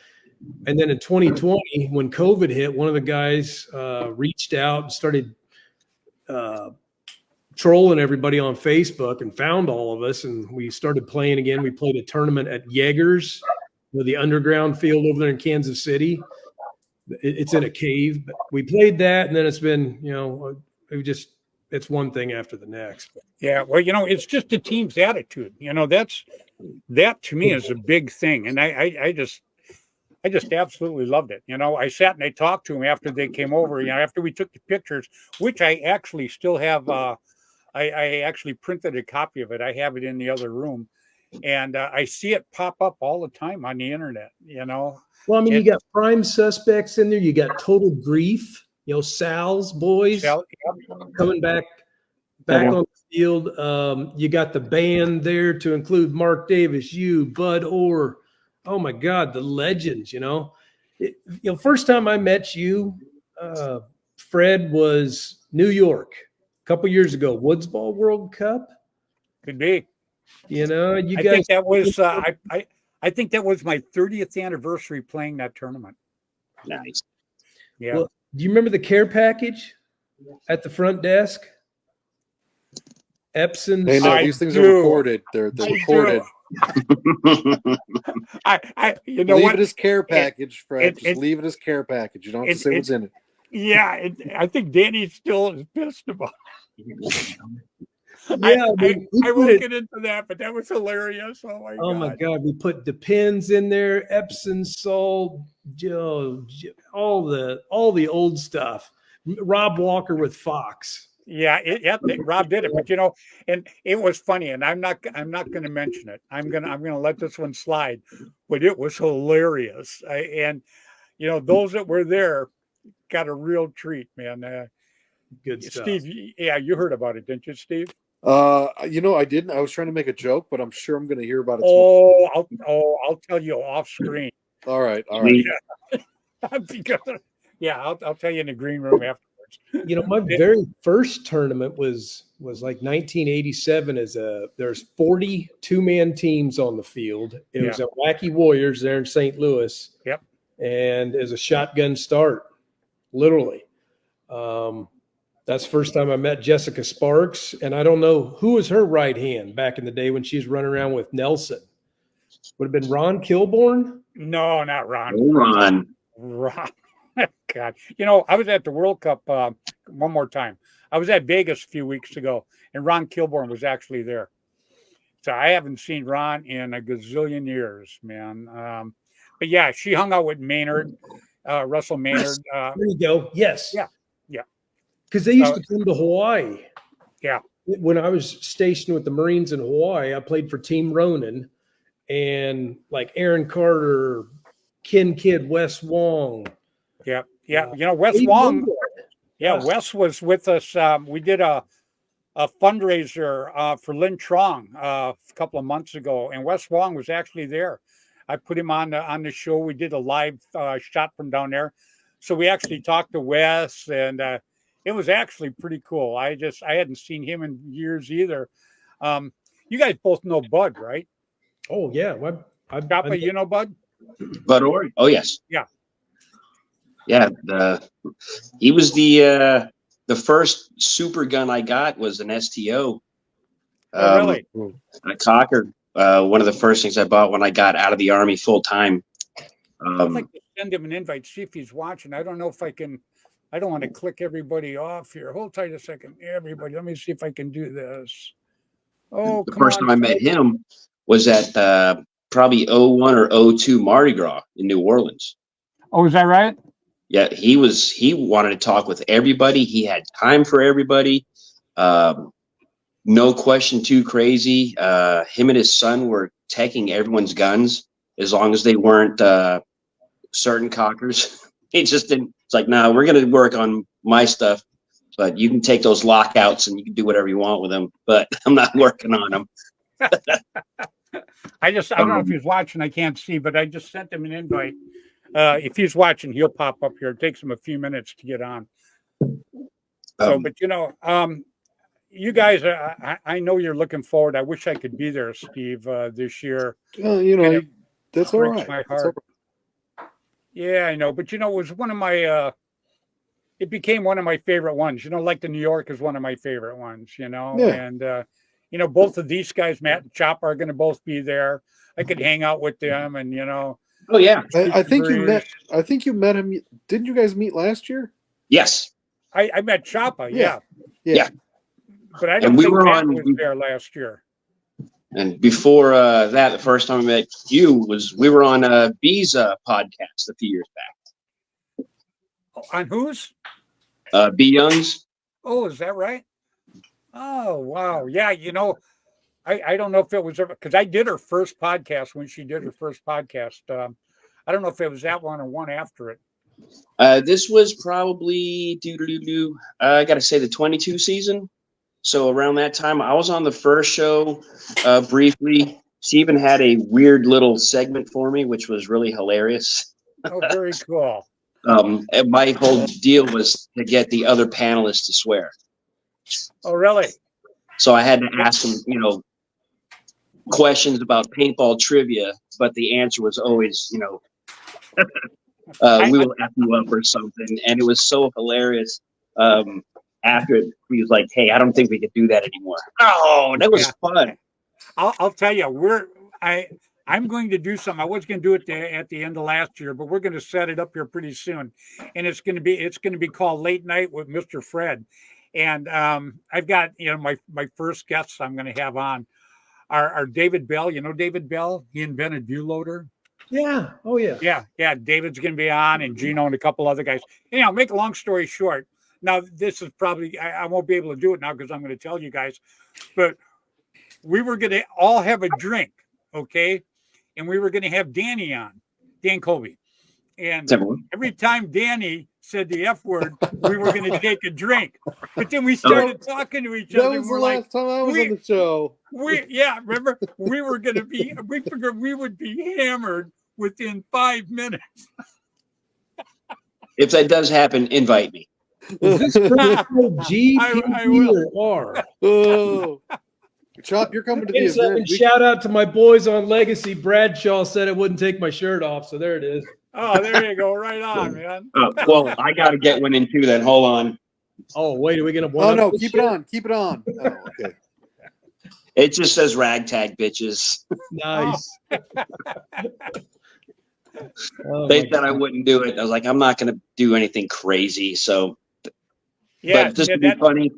And then in 2020, when COVID hit, one of the guys reached out and started trolling everybody on Facebook and found all of us, and we started playing again. We played a tournament at Yeager's, the underground field over there in Kansas City. It's in a cave, but we played that, and then it's been, it's one thing after the next. Yeah, well, it's just the team's attitude. That to me is a big thing, and I just absolutely loved it. I sat and I talked to them after they came over. After we took the pictures, which I actually still have. I actually printed a copy of it. I have it in the other room, and I see it pop up all the time on the internet. Well, I mean, you got Prime Suspects in there. You got Total Grief. Sal's boys coming back on the field. You got the band there to include Mark Davis, Bud Orr. Oh my God, the legends. First time I met you, Fred, was New York a couple years ago, Woods Ball World Cup. Could be. You guys. I think that was I think that was my 30th anniversary playing that tournament. Nice. Yeah. Well, do you remember the care package at the front desk? Epson. Hey, no, these things are recorded. They're recorded. Leave it as care package, Fred. Just leave it as care package. You don't have to say what's in it. Yeah, I think Danny still is pissed about it. Yeah, I won't get into that, but that was hilarious. Oh my God, we put the pins in there, Epsom salt, all the old stuff. Rob Walker with Fox. Yeah, Rob did it, but and it was funny, and I'm not going to mention it. I'm gonna let this one slide, but it was hilarious. And those that were there got a real treat, man. Good stuff. Steve, yeah, you heard about it, didn't you, Steve? I didn't. I was trying to make a joke, but I'm sure I'm going to hear about it. I'll tell you off screen. All right. Because, I'll tell you in the green room afterwards. My very first tournament was like 1987. There's 40 2-man teams on the field. It was at Wacky Warriors there in St. Louis. Yep. And as a shotgun start, literally. That's the first time I met Jessica Sparks, and I don't know who was her right hand back in the day when she was running around with Nelson. Would have been Ron Kilborn? No, not Ron. Ron. Ron. God. I was at the World Cup one more time. I was at Vegas a few weeks ago, and Ron Kilborn was actually there. So I haven't seen Ron in a gazillion years, man. But yeah, she hung out with Maynard, Russell Maynard. There you go. Yes. Yeah. Because they used to come to Hawaii. Yeah. When I was stationed with the Marines in Hawaii, I played for Team Ronan, and like Aaron Carter, Ken Kidd, Wes Wong. Yeah. Wes Wong. Yeah, Wes was with us. We did a fundraiser for Lin Trong a couple of months ago, and Wes Wong was actually there. I put him on the show. We did a live shot from down there, so we actually talked to Wes, and it was actually pretty cool. I hadn't seen him in years either. You guys both know Bud, right? Oh yeah, Choppa, you know Bud? Bud Ori? Oh yes. Yeah. Yeah. He was the first super gun I got was an STO. Oh, really? A Cocker. One of the first things I bought when I got out of the Army full time. I'd like to send him an invite, see if he's watching. I don't know if I can. I don't want to click everybody off here. Hold tight a second, everybody. Let me see if I can do this. Oh, the first time I met him was at probably 01 or 02 Mardi Gras in New Orleans. Oh, is that right? Yeah, he wanted to talk with everybody. He had time for everybody. No question too crazy. Him and his son were taking everyone's guns as long as they weren't certain cockers. He just didn't. It's like, no, we're going to work on my stuff, but you can take those lockouts and you can do whatever you want with them, but I'm not working on them. I don't know if he's watching. I can't see, but I just sent him an invite. If he's watching, he'll pop up here. It takes him a few minutes to get on. So, but you guys, I know you're looking forward. I wish I could be there, Steve, this year. Well, that's all right. My heart. Yeah, I know. But, it was one of my, it became one of my favorite ones. Like the New York is one of my favorite ones, Yeah. And, both of these guys, Matt and Chopper, are going to both be there. I could hang out with them and, Oh, yeah. I think you met him. Didn't you guys meet last year? Yes. I met Chopper, yeah. But I don't think Matt was there last year. And before that, the first time I met you we were on B's podcast a few years back. On whose? B Young's. Oh, is that right? Oh, wow. Yeah, I don't know if it was because I did her first podcast when she did her first podcast. I don't know if it was that one or one after it. This was probably I got to say the 22 season. So around that time, I was on the first show briefly. She even had a weird little segment for me, which was really hilarious. Oh, very cool. And my whole deal was to get the other panelists to swear. Oh, really? So I had to ask them, questions about paintball trivia, but the answer was always, we will F you up or something. And it was so hilarious. After it, he was like, "Hey, I don't think we could do that anymore." Oh, that was fun. I'll tell you, I'm going to do something. I was going to do it at the end of last year, but we're going to set it up here pretty soon, and it's going to be called Late Night with Mr.Fred. And I've got my first guests I'm going to have on are David Bell. David Bell? He invented View Loader. Yeah. Oh yeah. Yeah. David's going to be on, and Gino and a couple other guys. Make a long story short. Now, this is probably, I won't be able to do it now because I'm going to tell you guys, but we were going to all have a drink, okay? And we were going to have Danny on, Dan Colby. And every time Danny said the F word, we were going to take a drink. But then we started talking to each other. That was the last time I was on the show. Remember? We figured we would be hammered within 5 minutes. If that does happen, invite me. Is this G, I will. or R? Oh, Chop, you're coming to the event. Shout out to my boys on Legacy. Bradshaw said I wouldn't take my shirt off, so there it is. Oh, there you go. Right on, man. Well, I got to get one in too. Then hold on. Oh, wait, are we gonna? Oh no, keep it on. Keep it on. Oh, okay. It just says ragtag bitches. Nice. Oh, They my said I God. wouldn't do it. I was like, I'm not going to do anything crazy. So, Yeah, but just yeah, to be funny.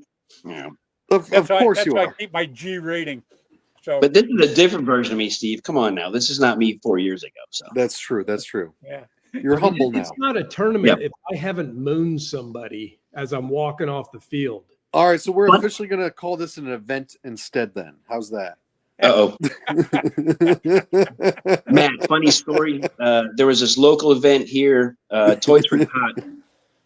Yeah. Of course that's you why I are. keep my G rating. So But this is a different version of me, Steve. Come on now. This is not me 4 years ago. So That's true. That's true. yeah. You're I mean, humble it's now. not a tournament if I haven't mooned somebody as I'm walking off the field. All right, so we're What? officially going to call this an event instead. Then, how's that? uh-oh. Matt, funny story. There was this local event here, Toys for Tot,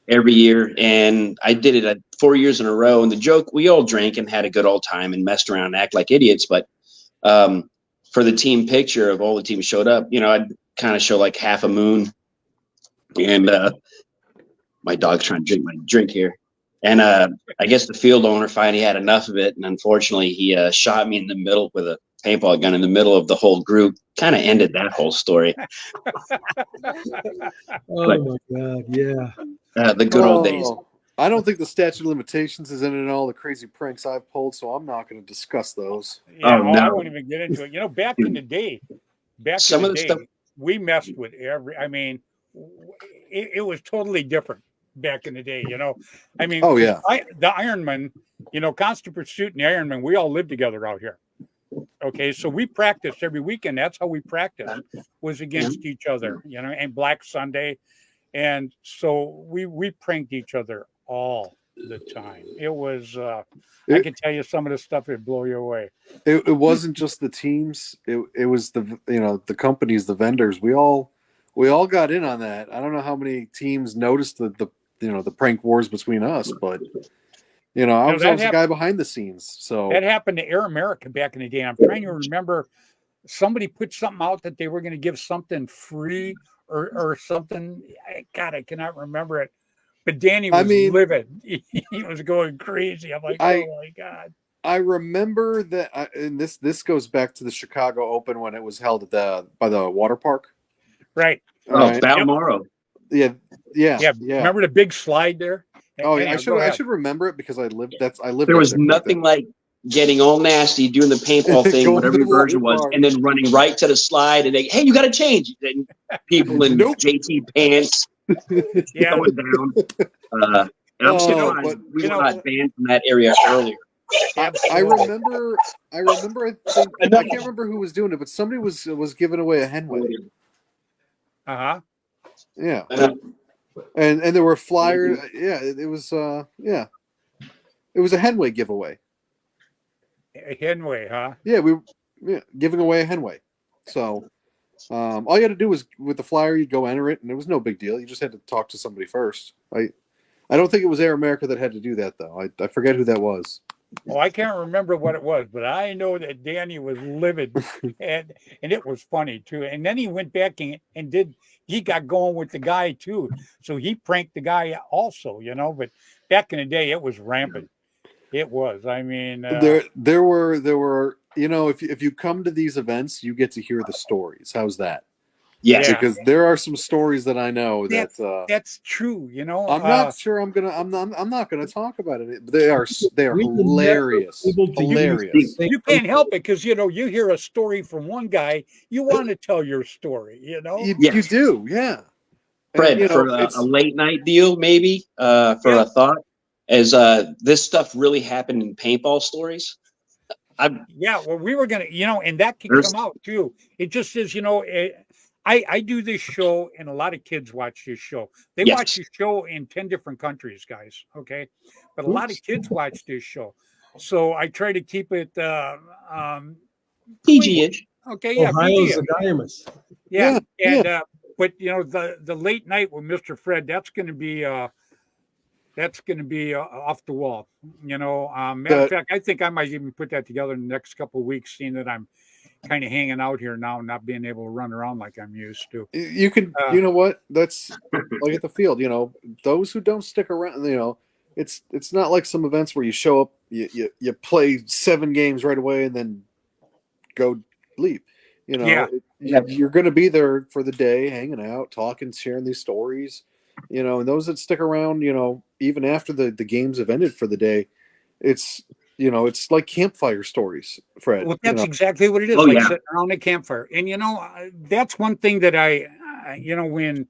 every year, and I did it 4 years in a row. And the joke, we all drank and had a good old time and messed around and act like idiots. But for the team picture of all the teams showed up, I'd kind of show like half a moon. And my dog's trying to drink my drink here. And I guess the field owner finally had enough of it. And unfortunately, he shot me in the middle with a paintball gun in the middle of the whole group. Kind of ended that whole story. Oh, But my God. Yeah. the good old days. I don't think the statute of limitations is in all the crazy pranks I've pulled, so I'm not going to discuss those. Yeah, Oh, no. I won't even get into it. Back in the day, Some of the stuff. we messed with I mean, it was totally different back in the day. I mean, Oh yeah, the Ironman, Constant Pursuit and the Ironman, we all lived together out here. Okay, so we practiced every weekend. That's how we practiced, was against each other. And Black Sunday, and so we pranked each other all the time. It was I can tell you some of the stuff that'd blow you away. it wasn't just the teams. It was the companies, the vendors. We all got in on that. I don't know how many teams noticed the prank wars between us, but I was the guy behind the scenes. So that happened to Air America back in the day. I'm trying to remember. Somebody put something out that they were going to give something free or something. God, I cannot remember it. But Danny was livid. He was going crazy. I'm like, oh my God. I remember that, and this goes back to the Chicago Open when it was held by the water park. Right. Balmoral. Yeah. Remember the big slide there? Oh yeah, I should remember it because I lived. There was nothing like getting all nasty, doing the paintball thing, whatever your version was, and then running right to the slide and hey, you got to change. And people in JT pants going down. I'm surprised we got banned from that area earlier. I remember. I can't remember who was doing it, but somebody was giving away a Henway. Yeah. And there were flyers. Yeah, it was. It was a Henway giveaway. A Henway, huh? Yeah, giving away a Henway. So, all you had to do was with the flyer, you'd go enter it, and it was no big deal. You just had to talk to somebody first. I don't think it was Air America that had to do that though. I forget who that was. Oh, I can't remember what it was, but I know that Danny was livid, and it was funny too. And then he went back and he got going with the guy too. So he pranked the guy also, But back in the day, it was rampant. It was. I mean, there were. If you come to these events, you get to hear the stories. How's that? Yes, because there are some stories that I know that's true. I'm not sure. I'm not gonna talk about it. They are hilarious. Hilarious. You can't help it because you hear a story from one guy, you want to tell your story. You do, yeah. Fred, and, for a late night deal, maybe for a thought, as this stuff really happened in paintball stories. Well, we were gonna, and that can come out too. It just is, I do this show, and a lot of kids watch this show. They watch this show in 10 different countries, guys. Okay, but a lot of kids watch this show, so I try to keep it PG-ish. Okay, yeah, Ohio's the Diamonds. Yeah, and but the late night with Mr. Fred, that's going to be off the wall. Matter of fact, I think I might even put that together in the next couple of weeks, seeing that I'm kind of hanging out here now and not being able to run around like I'm used to. You can, you know what? That's like at the field. Those who don't stick around. It's not like some events where you show up, you play 7 games right away and then go leave. You know, Yeah. you're going to be there for the day, hanging out, talking, sharing these stories. You know, and those that stick around, you know, even after the games have ended for the day, it's it's like campfire stories, Fred. Well, You that's know, exactly what it is, Oh like yeah. sitting around a campfire. And that's one thing that when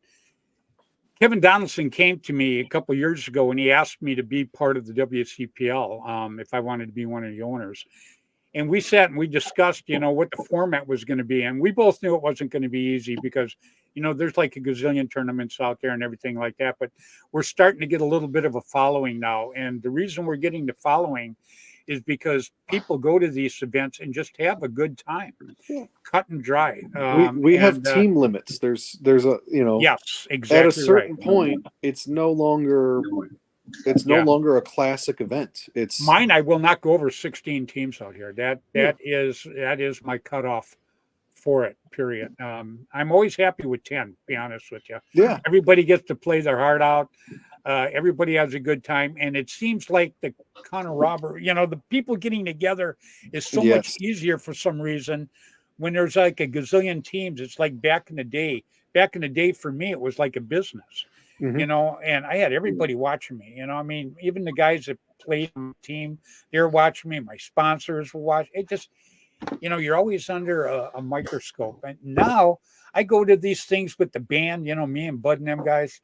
Kevin Donaldson came to me a couple years ago and he asked me to be part of the WCPL, if I wanted to be one of the owners. And we sat and we discussed, what the format was going to be. And we both knew it wasn't going to be easy because, there's like a gazillion tournaments out there and everything like that. But we're starting to get a little bit of a following now. And the reason we're getting the following is because people go to these events and just have a good time, Yeah. cut and dry. we have team limits. There's a Yes, at a exactly right. certain point, it's no longer Yeah. a classic event. It's Mine, I will not go over 16 teams out here. That is my cutoff for it. Period. I'm always happy with 10. To be honest with you, yeah, everybody gets to play their heart out. Everybody has a good time, and it seems like the Conor Robert, the people getting together is so much yes, easier for some reason. When there's like a gazillion teams, it's like back in the day. Back in the day, for me, it was like a business. hmm And I had everybody watching me. I mean, even the guys that played on the team, they're watching me. My sponsors were watching. It just, you're always under a microscope. And now I go to these things with the band, me and Bud and them guys.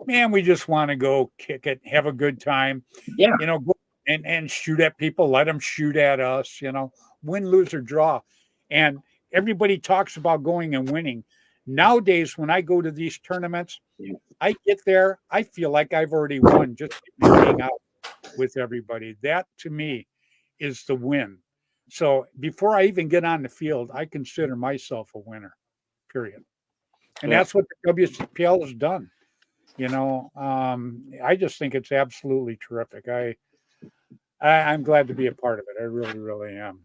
Man, we just want to go kick it, have a good time, Yeah. go and shoot at people, let them shoot at us, win, lose, or draw. And everybody talks about going and winning. Nowadays, when I go to these tournaments, I get there, I feel like I've already won just to hang out with everybody. That to me is the win. So before I even get on the field, I consider myself a winner, period. And yeah. that's what the WCPL has done. I just think it's absolutely terrific. I'm glad to be a part of it. I really, really am.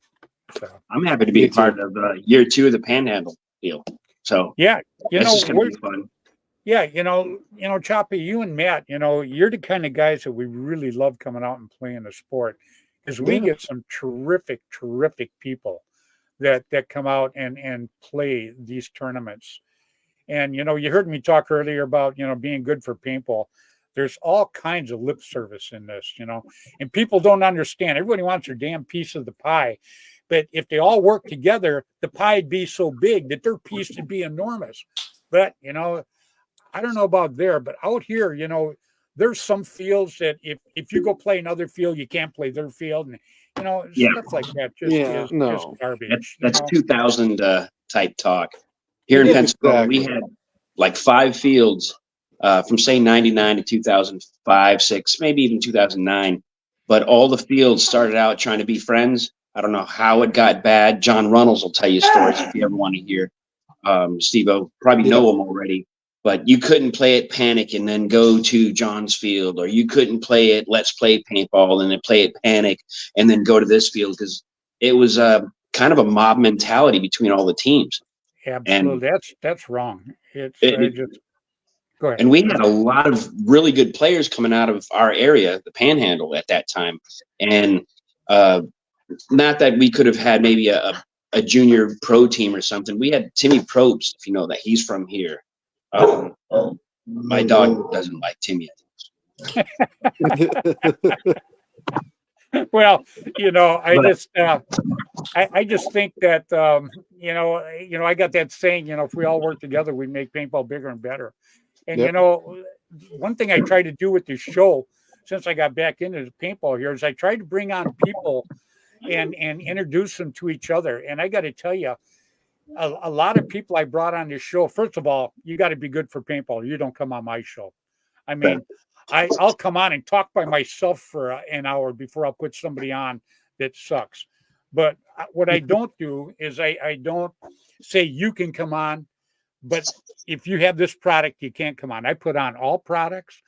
So I'm happy to be Me a part too. of year 2 of the Panhandle deal. So yeah, this is going to be fun. yeah, Choppy, you and Matt, you're the kind of guys that we really love coming out and playing the sport because we Yeah. get some terrific, terrific people that come out and play these tournaments. And you heard me talk earlier about being good for paintball. There's all kinds of lip service in this, and people don't understand. Everybody wants their damn piece of the pie, but if they all work together, the pie'd be so big that their piece would be enormous. But I don't know about there, but out here, there's some fields that if you go play another field, you can't play their field, and Yeah. stuff like that just Yeah, is just no. garbage. That's 2000 type talk. Here in Yeah, Pensacola, we exactly. had like 5 fields from say 99 to 2005, 6, maybe even 2009. But all the fields started out trying to be friends. I don't know how it got bad. John Runnels will tell you stories if you ever want to hear. Steve-O, probably Yeah. know him already. But you couldn't play at Panic and then go to John's field, or you couldn't play at Let's Play Paintball and then play at Panic and then go to this field because it was kind of a mob mentality between all the teams. And Absolutely, that's wrong. It's it, just go ahead. and we had a lot of really good players coming out of our area, the Panhandle, at that time. And not that we could have had maybe a junior pro team or something. We had Timmy Probst, if you know that. He's from here. My dog doesn't like Timmy. Well, I But just I just think that I got that saying, if we all work together, we make paintball bigger and better. And Yep. one thing I try to do with this show since I got back into the paintball here is I try to bring on people and introduce them to each other. And I got to tell you, a lot of people I brought on this show. First of all, you got to be good for paintball. You don't come on my show. I mean, I'll come on and talk by myself for an hour before I'll put somebody on that sucks. But what I don't do is I don't say you can come on, but if you have this product, you can't come on. I put on all products.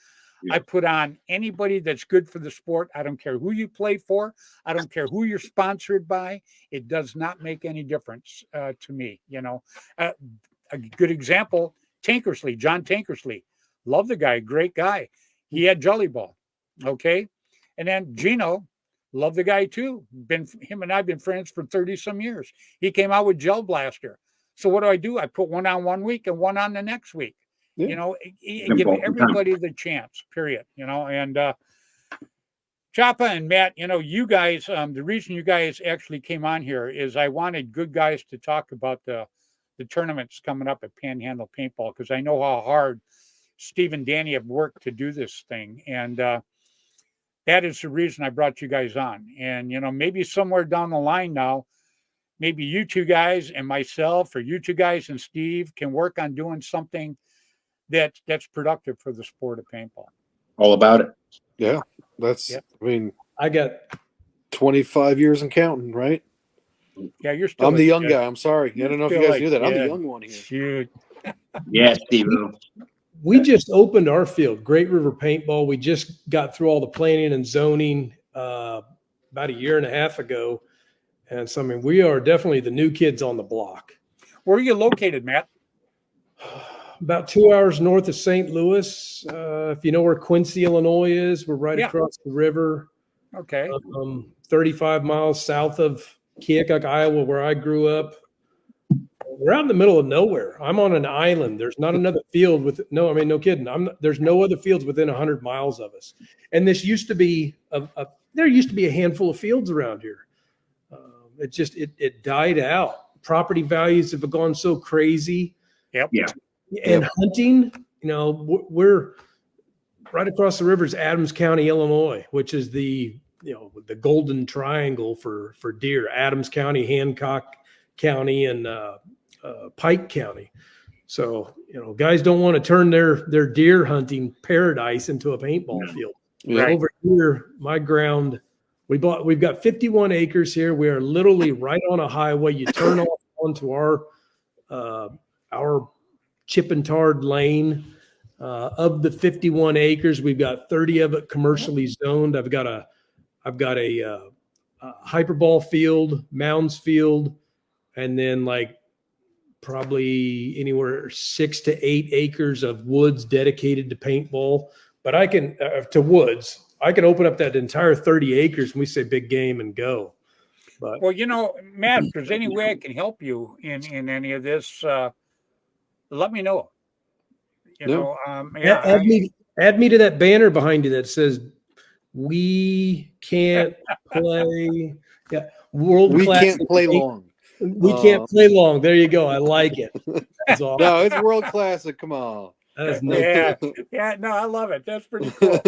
I put on anybody that's good for the sport. I don't care who you play for. I don't care who you're sponsored by. It does not make any difference to me. A good example, Tankersley, John Tankersley. Love the guy, great guy. He had Jolly Ball. Okay. And then Gino, Love the guy too. Him and I've been friends for 30 some years. He came out with Gel Blaster. So what do? I put one on one week and one on the next week. Yeah. You know, give everybody the chance, period. You know, and Chapa and Matt, you know, you guys, the reason you guys actually came on here is I wanted good guys to talk about the tournaments coming up at Panhandle Paintball, because I know how hard Steve and Danny have worked to do this thing. And that is the reason I brought you guys on. And, you know, maybe somewhere down the line now, maybe you two guys and myself, or you two guys and Steve, can work on doing something that's productive for the sport of paintball. All about it. Yeah, I mean, I got 25 years and counting, right? Yeah, you're still. I'm the young guy. I'm sorry. I don't know if you guys knew that. I'm the young one here. Shoot. Yeah, Steve. We just opened our field, Great River Paintball. We just got through all the planning and zoning about a year and a half ago. And so, I mean, we are definitely the new kids on the block. Where are you located, Matt? About 2 hours north of St. Louis. If you know where Quincy, Illinois is, we're right across the river. Okay. 35 miles south of Keokuk, Iowa, where I grew up. We're out in the middle of nowhere. I'm on an island. There's not another field no kidding. There's no other fields within 100 miles of us. And this used to be there used to be a handful of fields around here. It died out. Property values have gone so crazy. Yep. Yeah. And hunting, you know, we're right across the river is Adams County, Illinois, which is the golden triangle for deer. Adams County, Hancock County, and Pike County. So, you know, guys don't want to turn their deer hunting paradise into a paintball field. Yeah. Over here, my ground, we've got 51 acres here. We are literally right on a highway. You turn off onto our chip and tarred lane. Of the 51 acres, we've got 30 of it commercially zoned. I've got a hyperball field, mounds field, and then like probably anywhere 6 to 8 acres of woods dedicated to paintball. But I can I can open up that entire 30 acres and we say big game and go. But well, you know, Matt, if there's any way I can help you in any of this, let me know. You know, add me to that banner behind you that says "We can't play." Yeah, world We class. can't play long. We can't play long. There you go. I like it. That's awesome. No, it's world classic. Come on. That is nice. Yeah. No, I love it. That's pretty cool.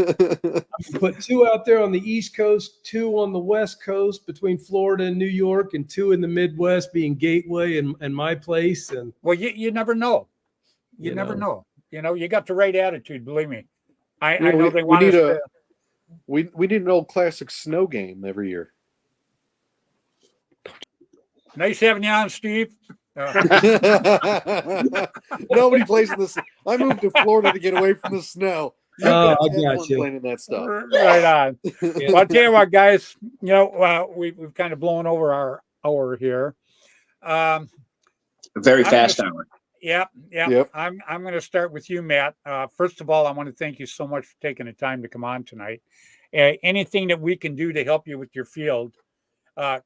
Put 2 out there on the East Coast, 2 on the West Coast between Florida and New York, and 2 in the Midwest, being Gateway and my place. And well, you never know. You never know. You know, you got the right attitude. Believe me. I know they want us to. We need an old classic snow game every year. Nice having you on, Steve. Nobody plays in this. I moved to Florida to get away from the snow. I got you. Playing that stuff. Right on. Well, I'll tell you what, guys. You know, we've kind of blown over our hour here. A very fast hour. Yep. Yep. I'm going to start with you, Matt. First of all, I want to thank you so much for taking the time to come on tonight. Anything that we can do to help you with your field,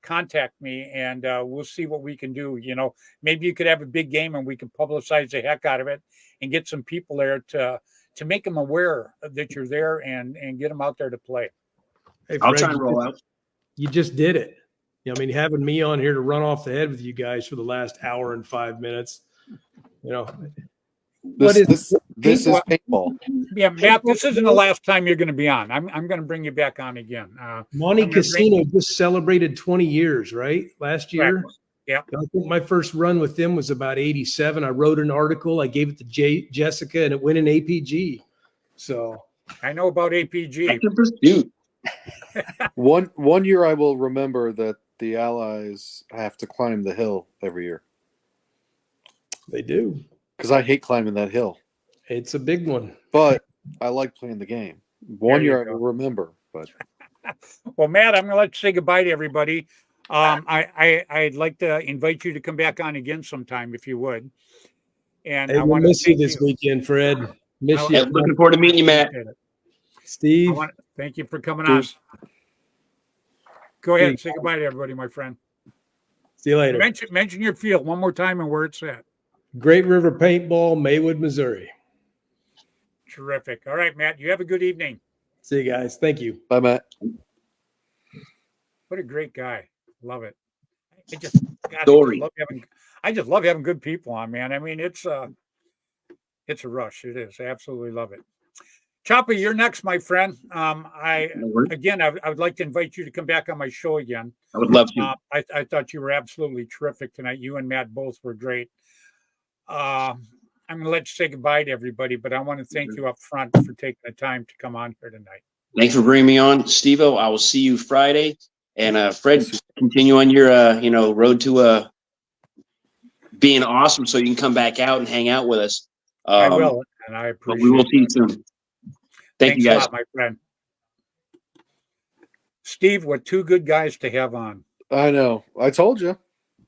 contact me and we'll see what we can do. You know, maybe you could have a big game and we can publicize the heck out of it and get some people there to make them aware that you're there and get them out there to play. Hey, I'll Fred, try and roll out. You just did it. You know, I mean, having me on here to run off the head with you guys for the last hour and 5 minutes. You know, This is paintball. Yeah, Matt, this isn't the last time you're going to be on. I'm going to bring you back on again. Monte Casino just celebrated 20 years, right? Last year. Yeah. I think my first run with them was about 87. I wrote an article. I gave it to Jessica, and it went in APG. So I know about APG. One year I will remember that the Allies have to climb the hill every year. They do. Because I hate climbing that hill. It's a big one. But I like playing the game. One year I will remember. But well, Matt, I'm going to let you say goodbye to everybody. I'd like to invite you to come back on again sometime if you would. And I want to miss you this weekend, Fred. Miss you. Looking forward to meeting you, Matt. Steve. Thank you for coming on. Go ahead and say goodbye to everybody, my friend. See you later. Mention your field one more time and where it's at. Great River Paintball, Maywood, Missouri. Terrific. All right, Matt, you have a good evening. See you guys. Thank you. Bye, Matt. What a great guy. Love it. God, Story. I just love having good people on, man. I mean, it's a rush. It is. I absolutely love it. Chopper, you're next, my friend. I would like to invite you to come back on my show again. I would love to. I thought you were absolutely terrific tonight. You and Matt both were great. I'm going to let you say goodbye to everybody, but I want to thank you up front for taking the time to come on here tonight. Thanks for bringing me on, Steve-O. I will see you Friday. And Fred, continue on your road to being awesome, so you can come back out and hang out with us. I will, and I appreciate it. But we will see you soon. Thank you, guys. A lot, my friend. Steve, what two good guys to have on. I know. I told you.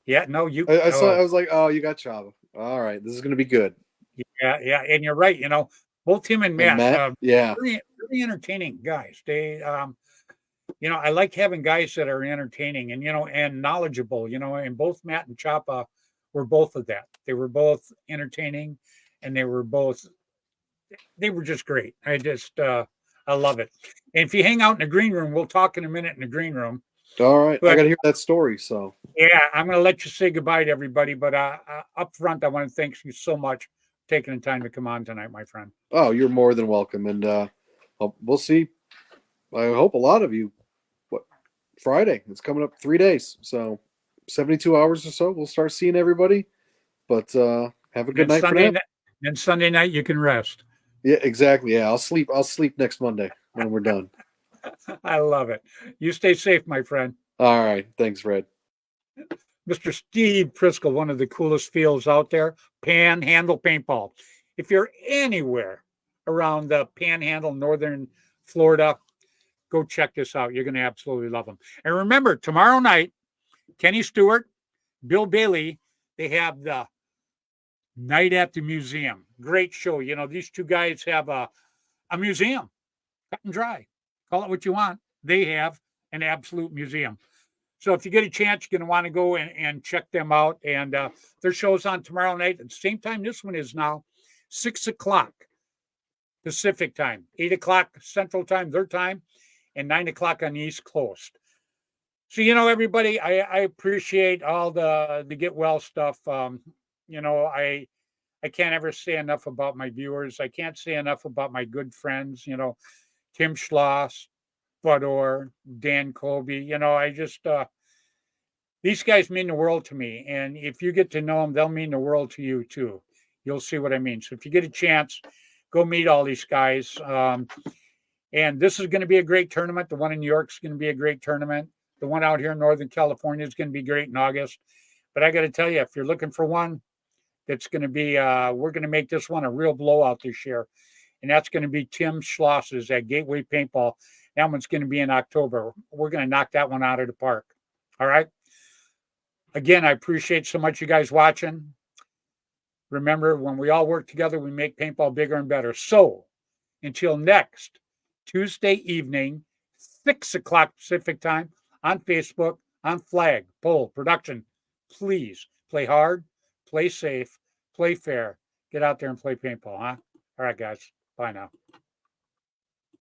Yeah, no, you. I saw. I was like, oh, you got Chava. All right, this is going to be good. Yeah, and you're right. Both him and Matt. Very, very entertaining guys. They, I like having guys that are entertaining and knowledgeable. And both Matt and Chapa were both of that. They were both entertaining, and they were just great. I love it. And if you hang out in the green room, we'll talk in a minute in the green room. All right. I got to hear that story. So, yeah, I'm going to let you say goodbye to everybody. But up front, I want to thank you so much for taking the time to come on tonight, my friend. Oh, you're more than welcome. And we'll see. I hope a lot of you. Friday? It's coming up 3 days. So 72 hours or so. We'll start seeing everybody. But have a good night for now. And Sunday night, you can rest. Yeah, exactly. Yeah, I'll sleep next Monday when we're done. I love it. You stay safe, my friend. All right. Thanks, Fred. Mr. Steve Prisco, one of the coolest fields out there, Panhandle Paintball. If you're anywhere around the Panhandle, northern Florida, go check this out. You're going to absolutely love them. And remember, tomorrow night, Kenny Stewart, Bill Bailey, they have the Night at the Museum. Great show. These two guys have a museum. Cut and dry. Call it what you want. They have an absolute museum. So if you get a chance, you're going to want to go and check them out. And their show's on tomorrow night at the same time this one is now, 6 o'clock Pacific time, 8 o'clock Central time, their time, and 9 o'clock on the East Coast. So, everybody, I appreciate all the get well stuff. I can't ever say enough about my viewers. I can't say enough about my good friends, Tim Schloss, Bud Orr, Dan Colby. These guys mean the world to me. And if you get to know them, they'll mean the world to you too. You'll see what I mean. So if you get a chance, go meet all these guys. And this is going to be a great tournament. The one in New York is going to be a great tournament. The one out here in Northern California is going to be great in August. But I got to tell you, if you're looking for one, that's going to be, we're going to make this one a real blowout this year. And that's going to be Tim Schloss's at Gateway Paintball. That one's going to be in October. We're going to knock that one out of the park. All right. Again, I appreciate so much you guys watching. Remember, when we all work together, we make paintball bigger and better. So until next Tuesday evening, 6 o'clock Pacific time on Facebook, on Flag, Pole, Production, please play hard, play safe, play fair. Get out there and play paintball, huh? All right, guys. Bye now.